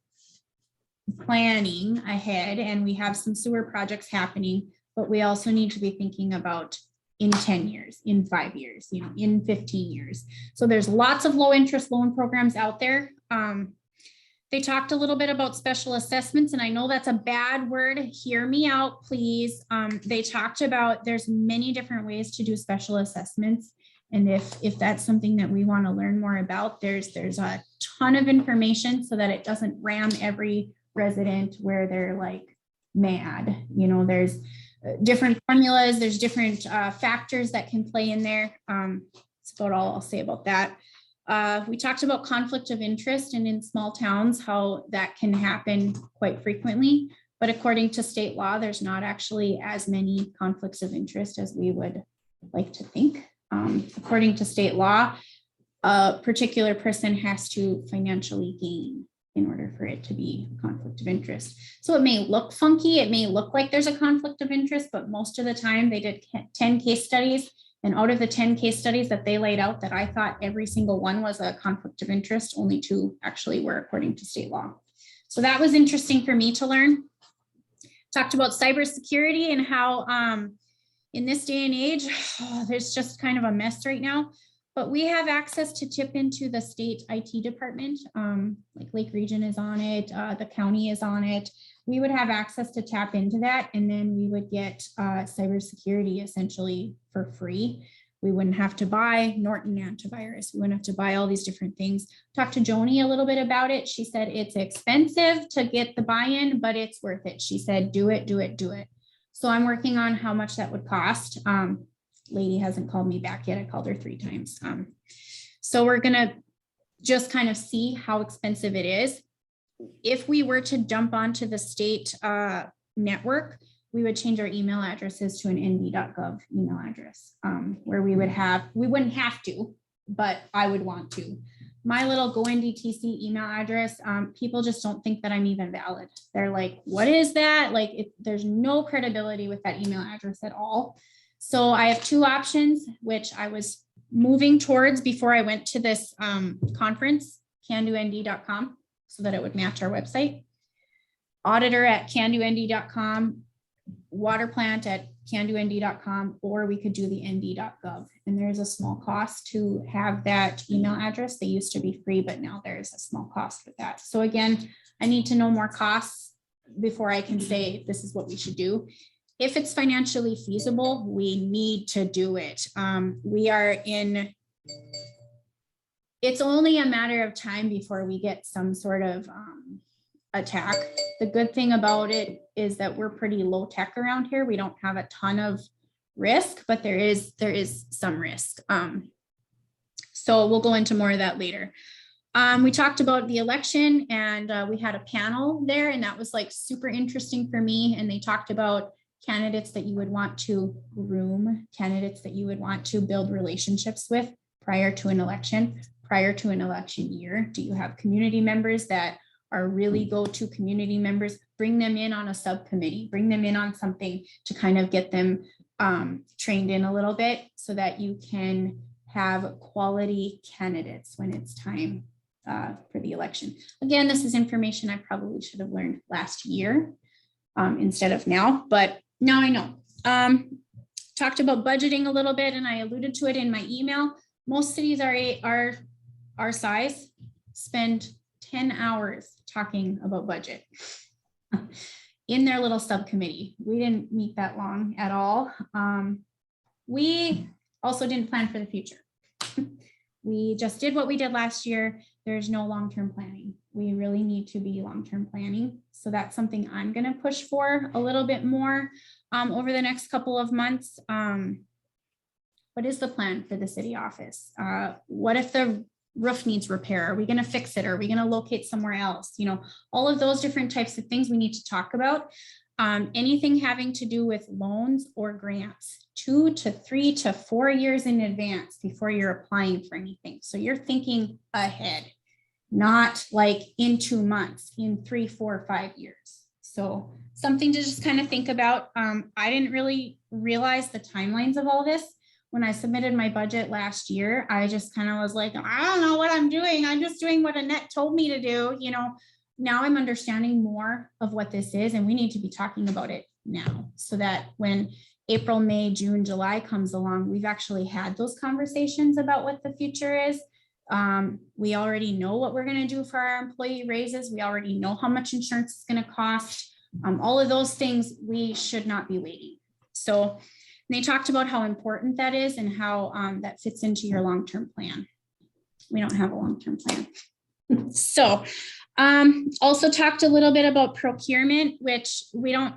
planning ahead, and we have some sewer projects happening, but we also need to be thinking about in 10 years, in 5 years, in 15 years. So there's lots of low interest loan programs out there. They talked a little bit about special assessments, and I know that's a bad word. Hear me out, please. They talked about there's many different ways to do special assessments. And if that's something that we want to learn more about, there's a ton of information so that it doesn't ram every resident where they're like mad. There's different formulas, there's different factors that can play in there. That's about all I'll say about that. We talked about conflict of interest, and in small towns, how that can happen quite frequently. But according to state law, there's not actually as many conflicts of interest as we would like to think. According to state law, a particular person has to financially gain in order for it to be a conflict of interest. So it may look funky, it may look like there's a conflict of interest, but most of the time they did 10 case studies. And out of the 10 case studies that they laid out, that I thought every single one was a conflict of interest, only 2 actually were according to state law. So that was interesting for me to learn. Talked about cybersecurity and how in this day and age, there's just kind of a mess right now. But we have access to tip into the state IT department, like Lake Region is on it, the county is on it. We would have access to tap into that, and then we would get cybersecurity essentially for free. We wouldn't have to buy Norton antivirus. We wouldn't have to buy all these different things. Talked to Joni a little bit about it. She said it's expensive to get the buy-in, but it's worth it. She said, do it, do it, do it. So I'm working on how much that would cost. Lady hasn't called me back yet. I called her 3 times. So we're gonna just kind of see how expensive it is. If we were to jump onto the state network, we would change our email addresses to an nd.gov email address, where we wouldn't have to, but I would want to. My little GoNDTC email address, people just don't think that I'm even valid. They're like, what is that? Like, there's no credibility with that email address at all. So I have 2 options, which I was moving towards before I went to this conference, candond.com, so that it would match our website. Auditor at candond.com, water plant at candond.com, or we could do the nd.gov. And there's a small cost to have that email address. They used to be free, but now there's a small cost with that. So again, I need to know more costs before I can say this is what we should do. If it's financially feasible, we need to do it. It's only a matter of time before we get some sort of attack. The good thing about it is that we're pretty low tech around here. We don't have a ton of risk, but there is some risk. So we'll go into more of that later. We talked about the election, and we had a panel there, and that was like super interesting for me. And they talked about candidates that you would want to groom, candidates that you would want to build relationships with prior to an election year. Do you have community members that are really go-to community members? Bring them in on a subcommittee, bring them in on something to kind of get them trained in a little bit so that you can have quality candidates when it's time for the election. Again, this is information I probably should have learned last year instead of now, but now I know. Talked about budgeting a little bit, and I alluded to it in my email. Most cities are our size spend 10 hours talking about budget in their little subcommittee. We didn't meet that long at all. We also didn't plan for the future. We just did what we did last year. There's no long-term planning. We really need to be long-term planning. So that's something I'm going to push for a little bit more over the next couple of months. What is the plan for the city office? What if the roof needs repair? Are we going to fix it? Are we going to locate somewhere else? You know, all of those different types of things we need to talk about. Anything having to do with loans or grants, 2 to 3 to 4 years in advance before you're applying for anything. So you're thinking ahead, not like in 2 months, in 3, 4, 5 years. So something to just kind of think about. I didn't really realize the timelines of all this. When I submitted my budget last year, I just kind of was like, I don't know what I'm doing. I'm just doing what Annette told me to do. You know, now I'm understanding more of what this is, and we need to be talking about it now so that when April, May, June, July comes along, we've actually had those conversations about what the future is. We already know what we're going to do for our employee raises. We already know how much insurance is going to cost. All of those things, we should not be waiting. So they talked about how important that is and how that fits into your long-term plan. We don't have a long-term plan. So also talked a little bit about procurement, which we don't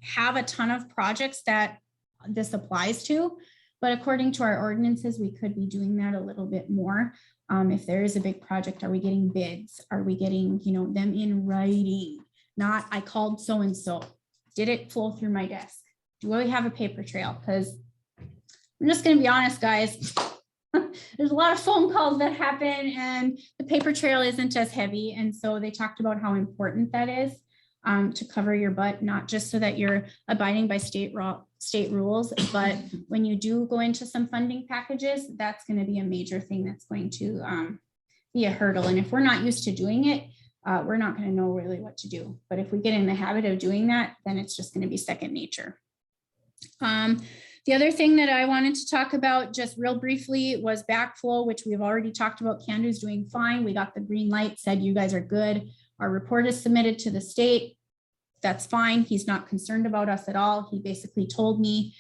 have a ton of projects that this applies to, but according to our ordinances, we could be doing that a little bit more. If there is a big project, are we getting bids? Are we getting, you know, them in writing? Not, I called so-and-so. Did it flow through my desk? Do we have a paper trail? Because I'm just going to be honest, guys. there's a lot of phone calls that happen and the paper trail isn't as heavy. And so they talked about how important that is to cover your butt, not just so that you're abiding by state rules, but when you do go into some funding packages, that's going to be a major thing that's going to be a hurdle. And if we're not used to doing it, we're not going to know really what to do. But if we get in the habit of doing that, then it's just going to be second nature. The other thing that I wanted to talk about just real briefly was backflow, which we've already talked about. Cando's doing fine. We got the green light, said you guys are good. Our report is submitted to the state. That's fine. He's not concerned about us at all. He basically told me,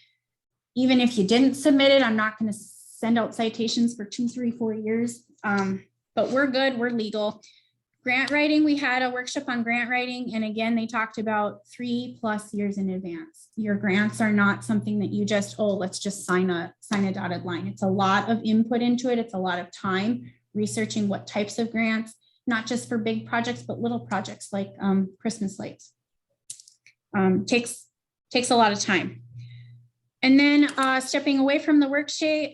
even if you didn't submit it, I'm not going to send out citations for 2, 3, 4 years. But we're good. We're legal. Grant writing, we had a workshop on grant writing. And again, they talked about 3+ years in advance. Your grants are not something that you just, oh, let's just sign a dotted line. It's a lot of input into it. It's a lot of time researching what types of grants, not just for big projects, but little projects like Christmas lights. Takes a lot of time. And then stepping away from the workshop,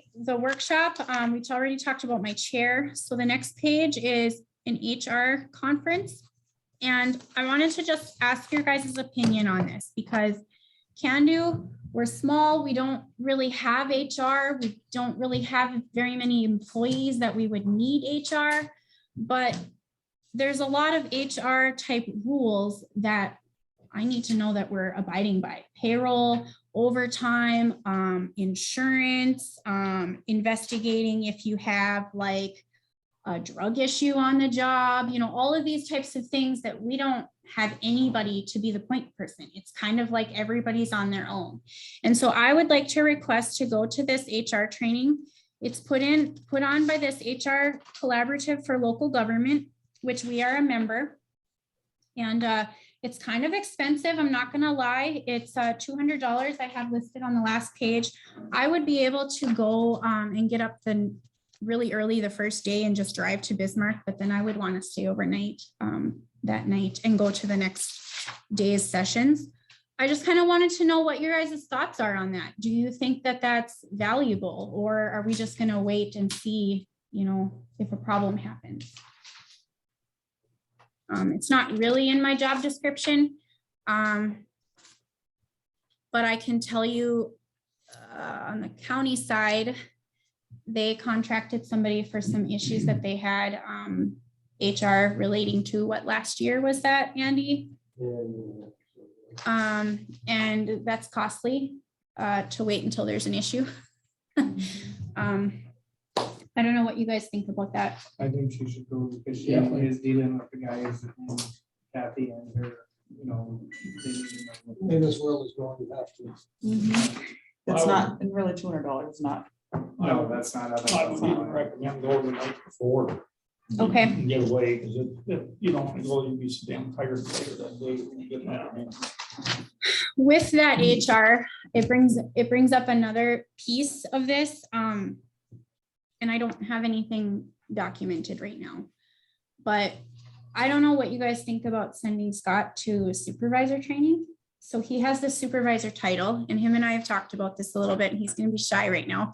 we've already talked about my chair. So the next page is an HR conference. And I wanted to just ask your guys' opinion on this because Cando, we're small. We don't really have HR. We don't really have very many employees that we would need HR, but there's a lot of HR type rules that I need to know that we're abiding by. Payroll, overtime, insurance, investigating if you have like a drug issue on the job, all of these types of things that we don't have anybody to be the point person. It's kind of like everybody's on their own. And so I would like to request to go to this HR training. It's put on by this HR Collaborative for Local Government, which we are a member. And it's kind of expensive. I'm not going to lie. It's $200 I have listed on the last page. I would be able to go and get up really early the first day and just drive to Bismarck, but then I would want to stay overnight that night and go to the next day's sessions. I just kind of wanted to know what your guys' thoughts are on that. Do you think that that's valuable, or are we just going to wait and see, if a problem happens? It's not really in my job description, but I can tell you on the county side, they contracted somebody for some issues that they had, HR relating to what last year was that, Andy? And that's costly to wait until there's an issue. I don't know what you guys think about that. I think she should go because she is dealing with the guys and Kathy and her, In this world is going to have to. It's not, and really $200 is not. No, that's not. I would even recommend going the night before. Okay. And get away, because you don't want to go, you'd be so damn tired later that day when you get out. With that HR, it brings up another piece of this. And I don't have anything documented right now, but I don't know what you guys think about sending Scott to supervisor training. So he has the supervisor title, and him and I have talked about this a little bit, and he's going to be shy right now.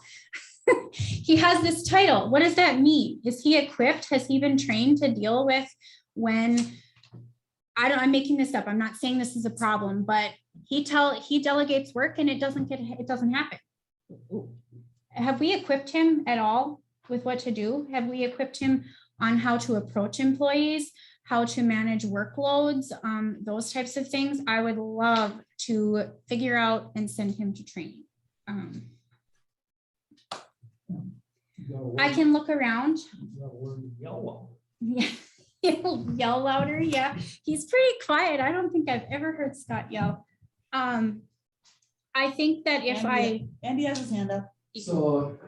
He has this title. What does that mean? Is he equipped? Has he been trained to deal with when, I'm making this up. I'm not saying this is a problem, but he delegates work and it doesn't happen. Have we equipped him at all with what to do? Have we equipped him on how to approach employees, how to manage workloads, those types of things? I would love to figure out and send him to training. I can look around. Yeah, he'll yell louder. Yeah, he's pretty quiet. I don't think I've ever heard Scott yell. I think that if Andy has his hand up. So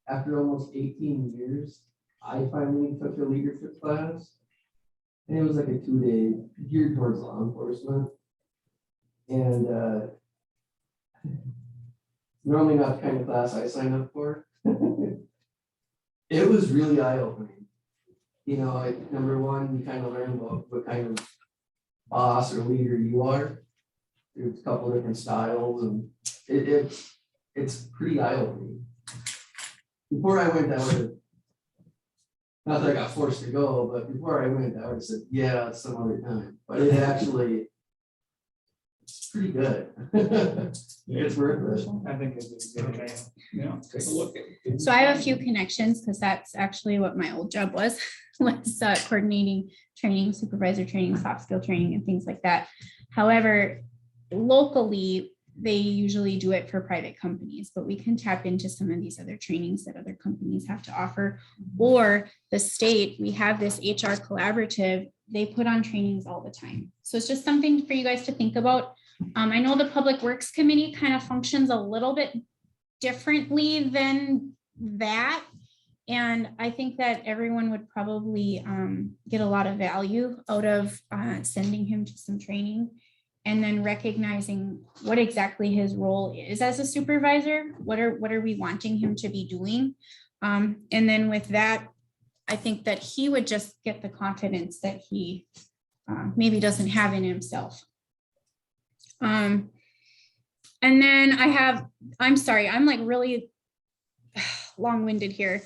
after almost 18 years, I finally took a leadership class. And it was like a 2-day geared towards law enforcement. And normally not the kind of class I sign up for. It was really eye-opening. Number one, you kind of learn what kind of boss or leader you are. There's a couple different styles, and it's pretty eye-opening. before I went, I would have. Not that I got forced to go, but before I went, I would have said, yeah, some other time, but it actually. It's pretty good. It's worth it. I think it's a good idea. Yeah, take a look at it. So I have a few connections because that's actually what my old job was coordinating training, supervisor training, soft skill training and things like that. However, locally, they usually do it for private companies, but we can tap into some of these other trainings that other companies have to offer. Or the state, we have this HR collaborative, they put on trainings all the time. So it's just something for you guys to think about. I know the Public Works Committee kind of functions a little bit differently than that. And I think that everyone would probably get a lot of value out of sending him to some training and then recognizing what exactly his role is as a supervisor. What are we wanting him to be doing? And then with that, I think that he would just get the confidence that he maybe doesn't have in himself. And then I'm sorry, I'm like really long-winded here.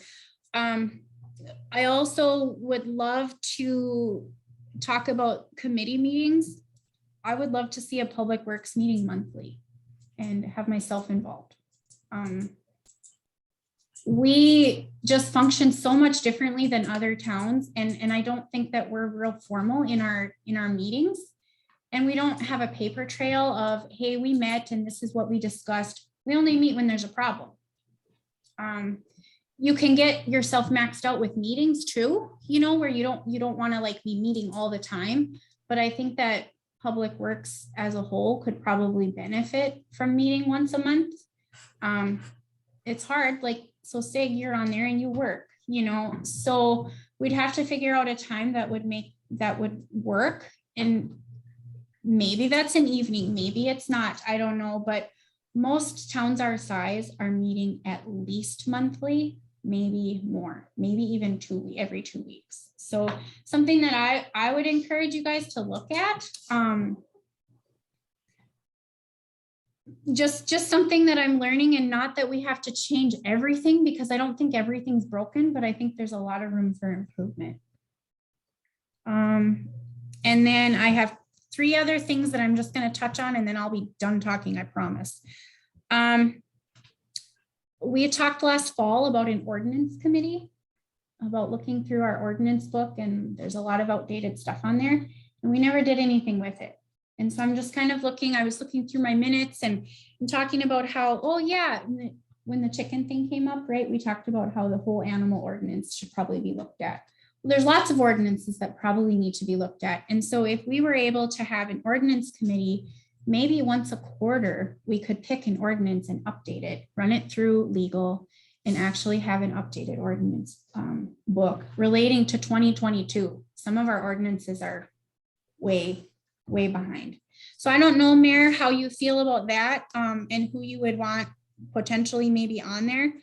I also would love to talk about committee meetings. I would love to see a Public Works meeting monthly and have myself involved. We just function so much differently than other towns. And I don't think that we're real formal in our meetings. And we don't have a paper trail of, hey, we met and this is what we discussed. We only meet when there's a problem. You can get yourself maxed out with meetings too, you know, where you don't want to like be meeting all the time. But I think that Public Works as a whole could probably benefit from meeting once a month. It's hard, like, so Sig, you're on there and you work, you know, so we'd have to figure out a time that would work. And maybe that's an evening, maybe it's not, I don't know, but most towns our size are meeting at least monthly, maybe more, maybe even every 2 weeks. So something that I would encourage you guys to look at. Just something that I'm learning, and not that we have to change everything, because I don't think everything's broken, but I think there's a lot of room for improvement. And then I have 3 other things that I'm just going to touch on, and then I'll be done talking, I promise. We talked last fall about an ordinance committee, about looking through our ordinance book, and there's a lot of outdated stuff on there, and we never did anything with it. And so I'm just kind of I was looking through my minutes and talking about how, oh yeah, when the chicken thing came up, right, we talked about how the whole animal ordinance should probably be looked at. Well, there's lots of ordinances that probably need to be looked at. And so if we were able to have an ordinance committee, maybe once a quarter, we could pick an ordinance and update it, run it through legal, and actually have an updated ordinance book relating to 2022. Some of our ordinances are way behind. So I don't know, Mayor, how you feel about that, and who you would want potentially maybe on there.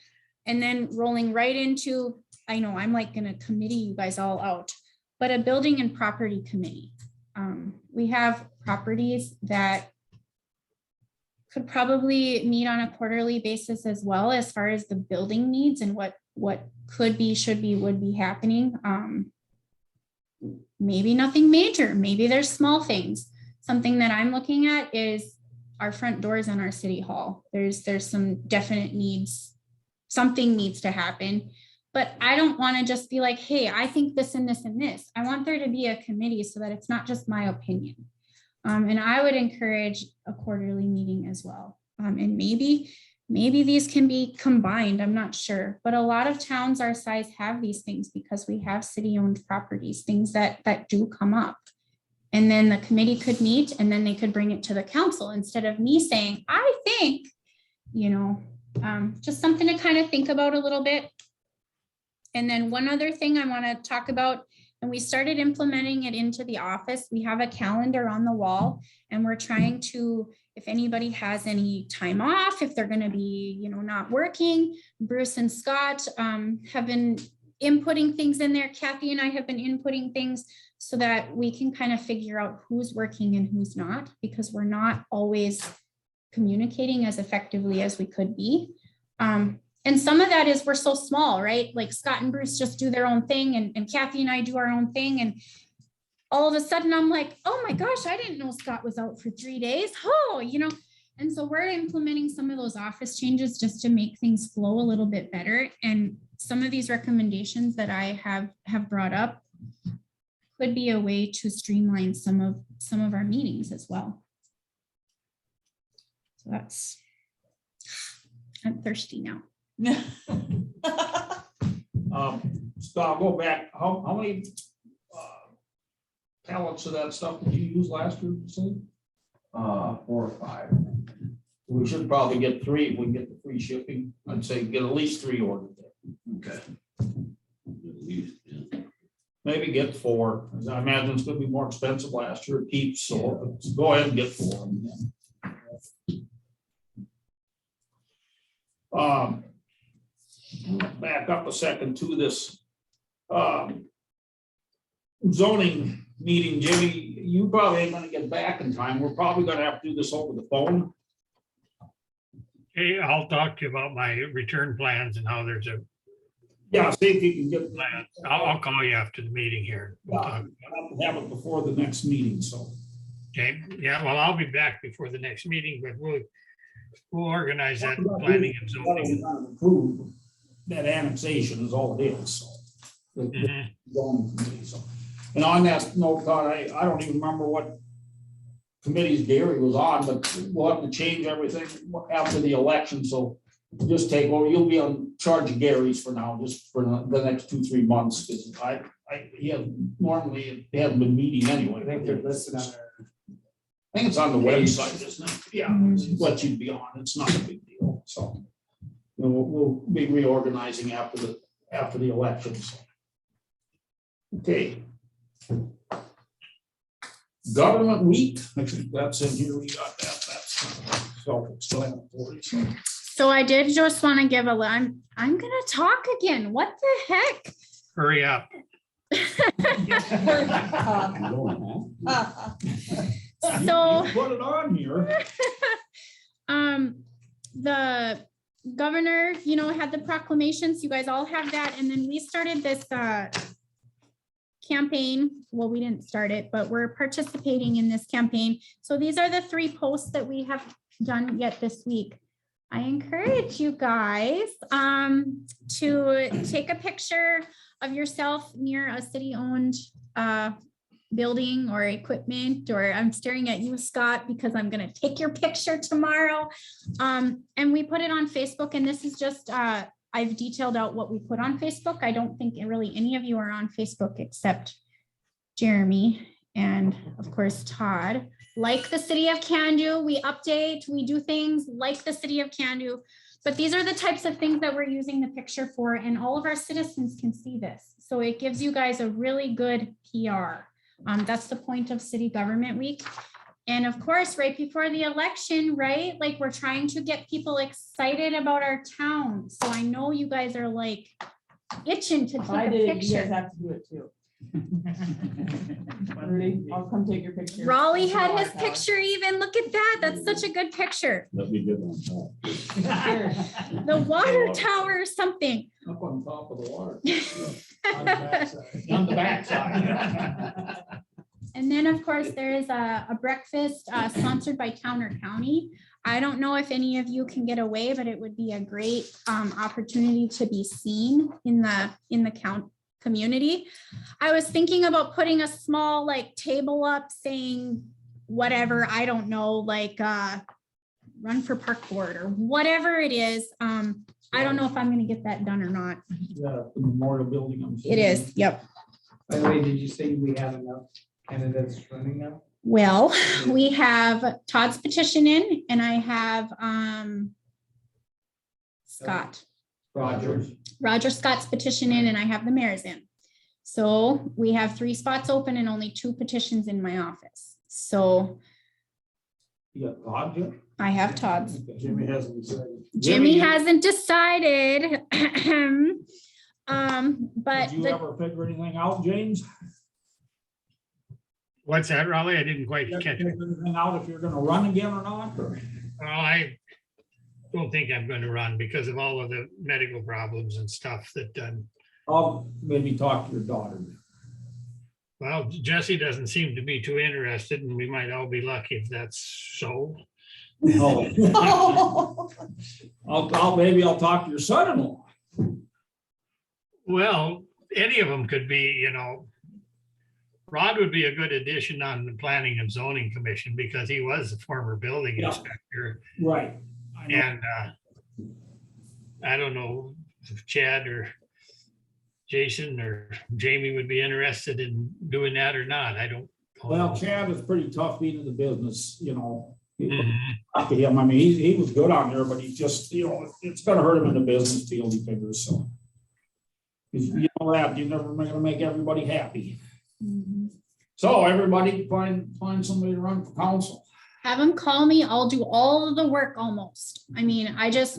And then rolling right into, I know I'm like gonna committee you guys all out, but a building and property committee. We have properties that could probably meet on a quarterly basis as well, as far as the building needs and what could be, should be, would be happening. Maybe nothing major, maybe there's small things. Something that I'm looking at is our front doors on our city hall. There's some definite needs, something needs to happen, but I don't want to just be like, hey, I think this and this and this. I want there to be a committee so that it's not just my opinion. And I would encourage a quarterly meeting as well. And maybe these can be combined, I'm not sure, but a lot of towns our size have these things because we have city-owned properties, things that do come up. And then the committee could meet and then they could bring it to the council instead of me saying, I think, you know, just something to kind of think about a little bit. And then one other thing I want to talk about, and we started implementing it into the office. We have a calendar on the wall, and we're trying to, if anybody has any time off, if they're going to be, you know, not working, Bruce and Scott have been inputting things in there. Kathy and I have been inputting things so that we can kind of figure out who's working and who's not, because we're not always communicating as effectively as we could be. And some of that is we're so small, right? Like Scott and Bruce just do their own thing and Kathy and I do our own thing. And all of a sudden I'm like, oh my gosh, I didn't know Scott was out for 3 days. Oh, and so we're implementing some of those office changes just to make things flow a little bit better. And some of these recommendations that I have brought up could be a way to streamline some of our meetings as well. So I'm thirsty now. Scott, go back, how many pallets of that stuff did you use last year, you said? 4 or 5. We should probably get 3 if we can get the free shipping. I'd say get at least 3 ordered there. Okay. At least, yeah. Maybe get 4, as I imagine it's gonna be more expensive last year, it keeps, so go ahead and get 4. Back up a second to this zoning meeting, Jimmy, you probably ain't gonna get back in time. We're probably gonna have to do this over the phone. Hey, I'll talk to you about my return plans and how there's a Yeah, see if you can get. plan. I'll call you after the meeting here. We'll talk. I'll have it before the next meeting, so. Okay, yeah, well, I'll be back before the next meeting, but we'll organize that planning and zoning. Approve that annexation is all it is, so. The Mhm. zoning committee, so. And on that note, Todd, I don't even remember what committees Gary was on, but we'll have to change everything after the election, so just take over. You'll be on charge of Gary's for now, just for the next 2-3 months, because he hasn't been meeting anyway. I think they're listed on their. I think it's on the website, isn't it? Yeah, it's what you'd be on. It's not a big deal, so. We'll be reorganizing after the elections. Okay. Government week, I think that's in here. We got that. That's self-explanatory. So I did just want to give I'm gonna talk again. What the heck? Hurry up. So You put it on here. the governor, had the proclamations. You guys all have that. And then we started this campaign. Well, we didn't start it, but we're participating in this campaign. So these are the 3 posts that we have done yet this week. I encourage you guys to take a picture of yourself near a city-owned building or equipment, or I'm staring at you, Scott, because I'm going to take your picture tomorrow. And we put it on Facebook, and this is just, I've detailed out what we put on Facebook. I don't think really any of you are on Facebook except Jeremy and of course Todd. Like the city of Cando, we update, we do things like the city of Cando, but these are the types of things that we're using the picture for, and all of our citizens can see this. So it gives you guys a really good PR. That's the point of City Government Week. And of course, right before the election, right? Like we're trying to get people excited about our town. So I know you guys are like itching to take I a did, you picture. guys have to do it too. Rudy, I'll come take your picture. Raleigh had his Tower. picture even. Look at that. That's such a good picture. Let me get on top. The water tower or something. Up on top of the water. On the backside. And then, of course, there is a breakfast sponsored by Town or County. I don't know if any of you can get away, but it would be a great opportunity to be seen in the community. I was thinking about putting a small table up saying whatever, I don't know, run for park board or whatever it is. I don't know if I'm going to get that done or not. Yeah, the memorial building. It is. Yep. By the way, did you say we have enough candidates running now? Well, we have Todd's petition in, and I have Scott. Roger Scott's petition in, and I have the mayor's in. So we have 3 spots open and only 2 petitions in my office. So You got Todd yet? I have Todd's. Jimmy hasn't decided. Jimmy hasn't decided. But Did you ever figure anything out, James? What's that, Raleigh? I didn't quite Did you catch figure it. anything out if you're gonna run again or not? Or- Well, don't think I'm gonna run because of all of the medical problems and stuff that, I'll maybe talk to your daughter. well, Jesse doesn't seem to be too interested, and we might all be lucky if that's so. Oh, maybe I'll talk to your son-in-law. Well, any of them could be, you know. Rod would be a good addition on the Planning and Zoning Commission because he was a former building Yeah. inspector. Right. I know. And I don't know if Chad or Jason or Jamie would be interested in doing that or not. I don't. Well, Chad is pretty tough being in the business, you know. Mhm. Talk to him. I mean, he was good on there, but he just, you know, it's gonna hurt him in the business deal, he figures, so. 'Cause you know that, you're never gonna make everybody happy. So everybody find somebody to run for council. Have them call me. I'll do all of the work almost. I mean,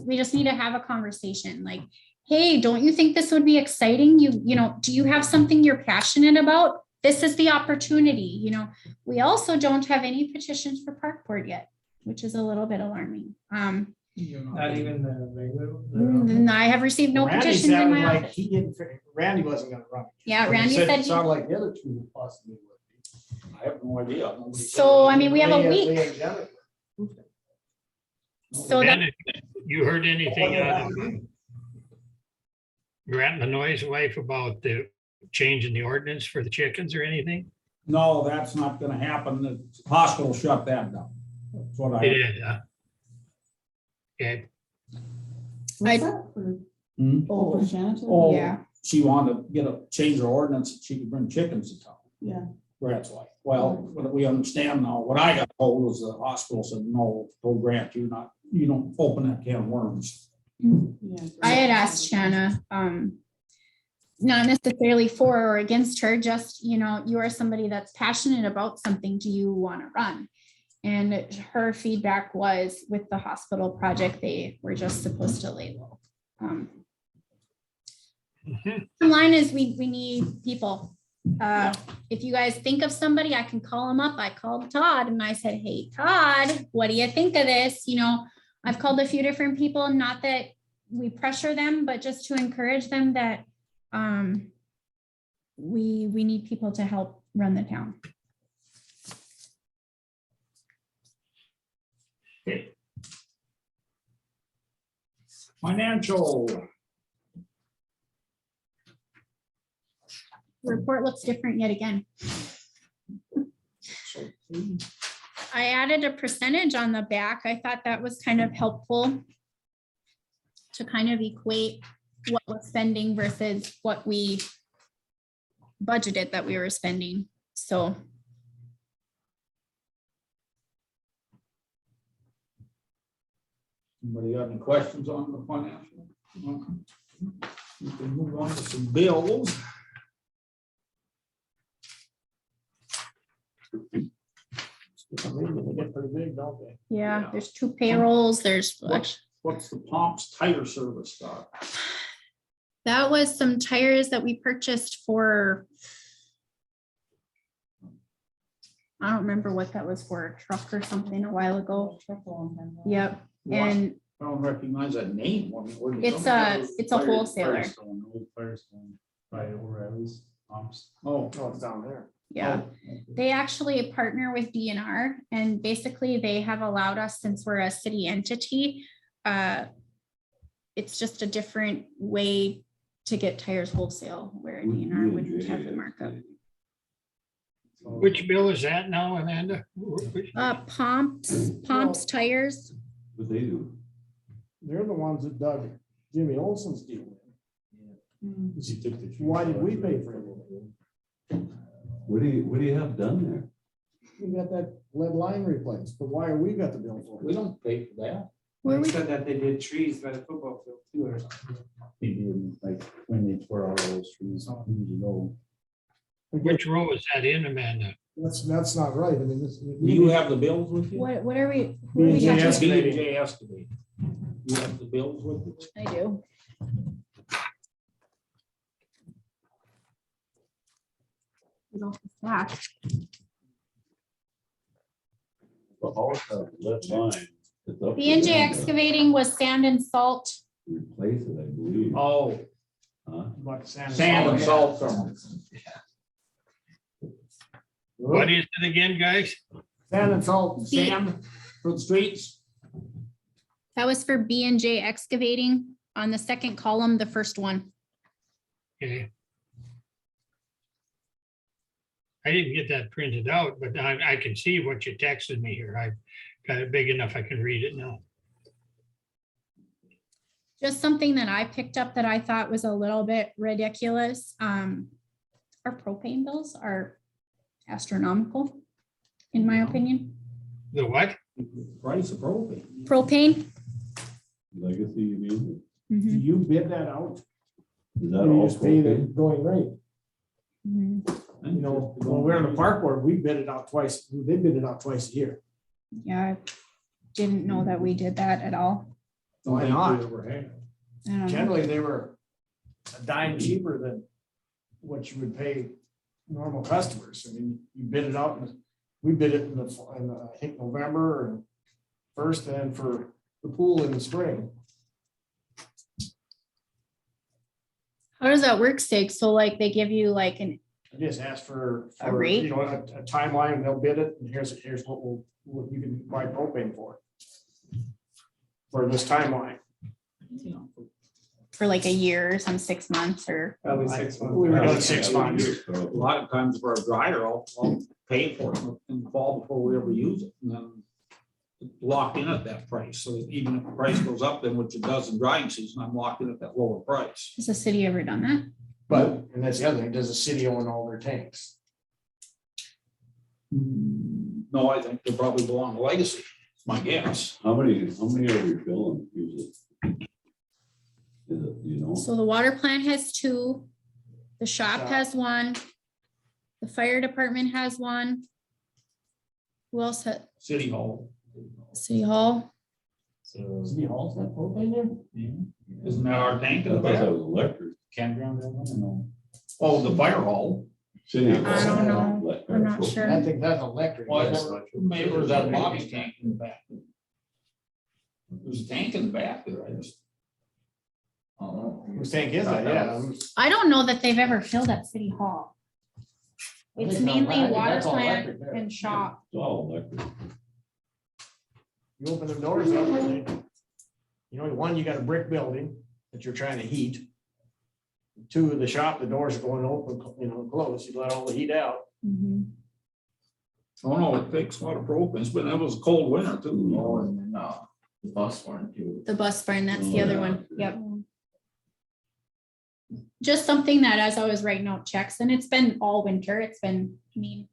we just need to have a conversation like, hey, don't you think this would be exciting? You know, do you have something you're passionate about? This is the opportunity, you know. We also don't have any petitions for park board yet, which is a little bit alarming. Not even the regular. I have received no Randy petitions in sounded my like office. he didn't, Randy wasn't gonna run. Yeah, But he Randy said It he- sounded like the other two possibly would I have no idea. Nobody said So, I mean, we have a Leah- week. Leah and Jennifer. So Ben, that, you heard anything out of Grant Lanoy's wife about the change in the ordinance for the chickens or anything? No, that's not gonna happen. The hospital shut that down. That's what It I. is, okay. What's that for? Hmm? Oh, for Shannon? Oh, Yeah. she wanted to change her ordinance, so she could bring chickens to town. Yeah. Grant's wife. Well, what we understand now, what I got told was the hospital said, no, told Grant, you don't open that can of worms. Yeah. I had asked Shanna, not necessarily for or against her, just, you know, you are somebody that's passionate about something. Do you want to run? And her feedback was with the hospital project, they were just supposed to lay low. Mhm. Bottom line is we need people. If you guys think of somebody, I can call them up. I called Todd and I said, hey, Todd, what do you think of this? You know, I've called a few different people, not that we pressure them, but just to encourage them that we need people to help run the town. Okay. Financial. Report looks different yet again. I added a percentage on the back. I thought that was kind of helpful to kind of equate what we're spending versus what we budgeted that we were spending. So Anybody got any questions on the financial? We can move on to some bills. They get pretty big, don't they? yeah, Yeah. there's two payrolls. There's What's the Pomp's tire service stuff? that was some tires that we purchased for. I don't remember what that was for, a truck or something a while ago. Yep, and I don't recognize that name. I mean, where did it's somebody- a wholesaler. Firestone, by O'Reilly's pumps. Oh, Oh, it's down there. Yeah, they actually partner with DNR and basically they have allowed us, since we're a city entity, it's just a different way to get tires wholesale where DNR wouldn't have the markup. Which bill is that now, Amanda? Pomps tires. What they do. They're the ones that dug Jimmy Olson's deal. Because he took the tree. Why did we pay for it? What do you have done there? We got that lead line replaced, but why are we got the bill for we it? don't pay for that. Where They we, said that they did trees by the football field too or something. He did, like, when they tore all those trees years ago. Which row is that in, Amanda? That's not right. I mean, this. Do you have the bills with you? what are we? who are we B&J talking- excavating. B&J excavating. You have the bills with you? I do. The whole lead line It's up to B&J them to Excavating was sand and salt. Replace it, I believe. Oh. Huh? About sand Sand and salt. salt from What is it again, guys? Sand and salt. sand for the streets. That was for B&J Excavating on the second column, the first one. Okay. I didn't get that printed out, but I can see what you texted me here. I've got it big enough I can read it now. Just something that I picked up that I thought was a little bit ridiculous. Our propane bills are astronomical, in my opinion. The what? Price of propane. Propane. Legacy, you mean? Do Mhm, you bid that out? Is that Or you all just pay the propane? going rate? mhm. You know, when we're in the park board, we bid it out twice. They bid it out twice a year. Yeah, I didn't know that we did that at all. Why not? I don't know. Generally, they were a dime cheaper than what you would pay normal customers. I mean, you bid it out, and we bid it in I think November and first, and for the pool in the spring. How does that work, Sig? So like they give you like an, I just asked for, A rate? you know, a timeline, and they'll bid it, and here's what you can buy propane for this timeline. for like a year or some 6 months or, Probably 6 months. We were doing Yeah, 6 we months. A lot of times for a dryer, I'll pay for it in the fall before we ever use it, and then locked in at that price. So even if the price goes up, then which it does in drying season, I'm locked in at that lower price. has the city ever done that? But, and that's the other thing, does the city own all their tanks? No, I think they probably belong to Legacy, it's my guess. How many are we filling usually? Is it, you know? So the water plant has 2, the shop Shop. has 1, the fire department has 1. Who else had, City Hall. City Hall? City Hall's got propane there? Isn't that our tank I in the thought that back? was electric. Campground, no. Oh, the fire hall. City. I don't know. I'm not sure. I think that's electric. Well, I never, maybe it was that Bobby tank in the back. There's a tank in the back there, I just. Oh. Whose tank is that? Yeah. I don't know that they've ever filled at City Hall. I It's think not. I mainly think water that's all plant electric there. and shop. It's all electric. You open the doors up, and you know, one, you got a brick building that you're trying to heat. 2, the shop, the doors are going open, you know, closed, you let all the heat out. Mhm. Oh, no, it takes a lot of propane, but that was a cold winter too. Oh, and then, the bus one too. The bus barn, that's the Oh, other yeah. one. Yep. Just something that as I was writing out checks, and it's been all winter, it's been, I mean,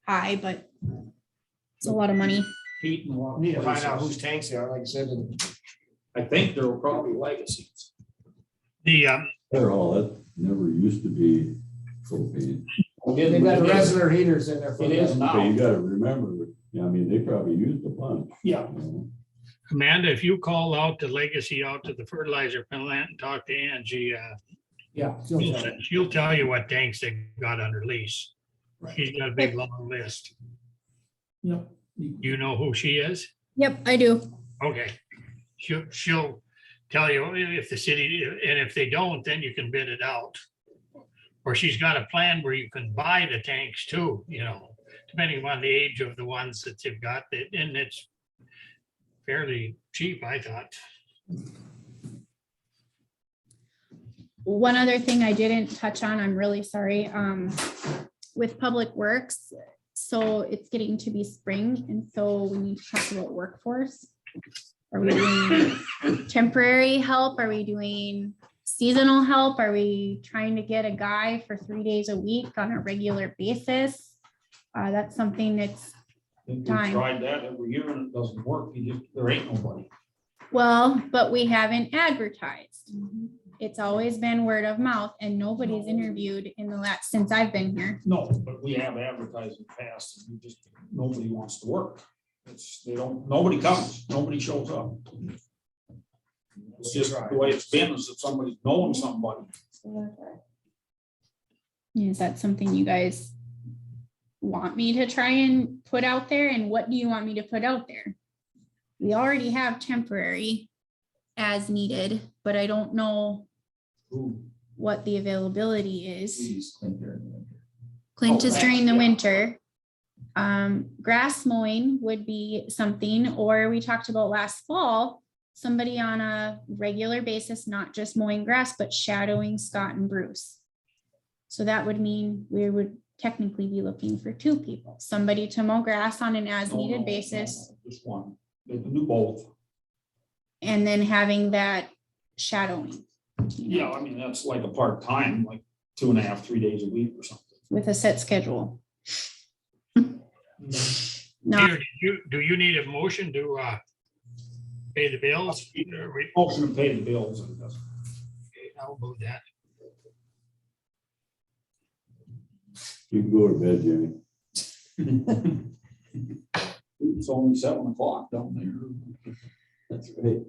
high, but it's a lot of money. Heat and water. Need to find out whose tanks they are, like I said. I think there were probably Legacies. The, Fire hall, that never used to be propane. They've got reservoir heaters in there. for It is that. Okay, you now. gotta remember, I mean, they probably used a bunch. Yeah. you know. Amanda, if you call out to Legacy, out to the fertilizer plant and talk to Angie, Yeah. she'll tell you what tanks they've got under lease. She's got a big long list. Yep. You know who she is? Yep, I do. Okay. She'll tell you if the city, and if they don't, then you can bid it out. Or she's got a plan where you can buy the tanks too, you know, depending on the age of the ones that they've got, and it's fairly cheap, I thought. One other thing I didn't touch on, I'm really sorry, with Public Works. So it's getting to be spring, and so we need to talk about workforce. Are we doing temporary help? Are we doing seasonal help? Are we trying to get a guy for 3 days a week on a regular basis? That's something that's, I think we've Time. tried that every year and it doesn't work. There ain't nobody. well, but we haven't advertised. It's always been word of mouth, and nobody's interviewed in the last, since I've been here. No, but we have advertised in the past and we just, nobody wants to work. Nobody comes, nobody shows up. It's just the way it's been, is if somebody's knowing somebody. Is that something you guys want me to try and put out there? And what do you want me to put out there? we already have temporary as needed, but I don't know what the availability is. Please, Clinton. Clint Oh, is during the yeah. winter. Grass mowing would be something, or we talked about last fall, somebody on a regular basis, not just mowing grass, but shadowing Scott and Bruce. So that would mean we would technically be looking for 2 people, somebody to mow grass on an as needed basis, Just one, they can do both. and then having that shadowing. Yeah, I mean, that's like a part-time, like 2.5, 3 days a week or something. With a set schedule. No, Peter, do you need a motion to pay the bills? Motion to pay the bills, I guess. I'll move that. You can go to bed, Jimmy. It's only 7 o'clock down there. That's right.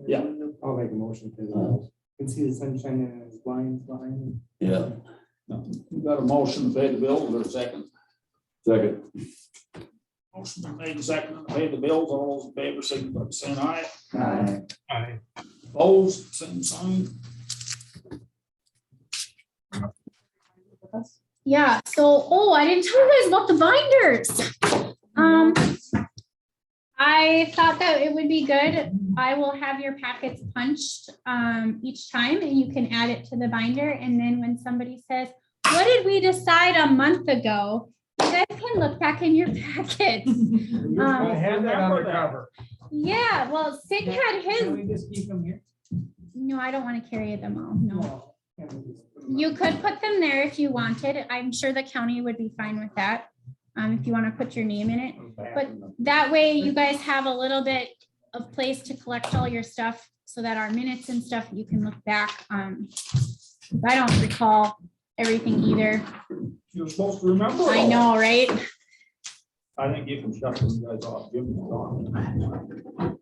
Yeah. I'll make a motion to pay the bills. Can see the sunshine in his blinds behind him. Yeah. We got a motion to pay the bills, or a second? Second. Motion been made, second to pay the bills, all those in favor, signify by saying aye. Aye. Opposed, same sign. yeah, so, oh, I didn't tell you guys about the binders. I thought that it would be good. I will have your packets punched each time, and you can add it to the binder. And then when somebody says, what did we decide a month ago? You guys can look back in your packets. I had that on the cover. Yeah, well, Sid had his, Can we just keep them here? no, I don't want to carry them all, no. No. Can we just put them You up? could put them there if you wanted. I'm sure the county would be fine with that. If you want to put your name in it. But that way you guys have a little bit of place to collect all your stuff so that our minutes and stuff, you can look back. I don't recall everything either. You're supposed to remember. I all. know, right? I think you can shut those guys off. Give them a call.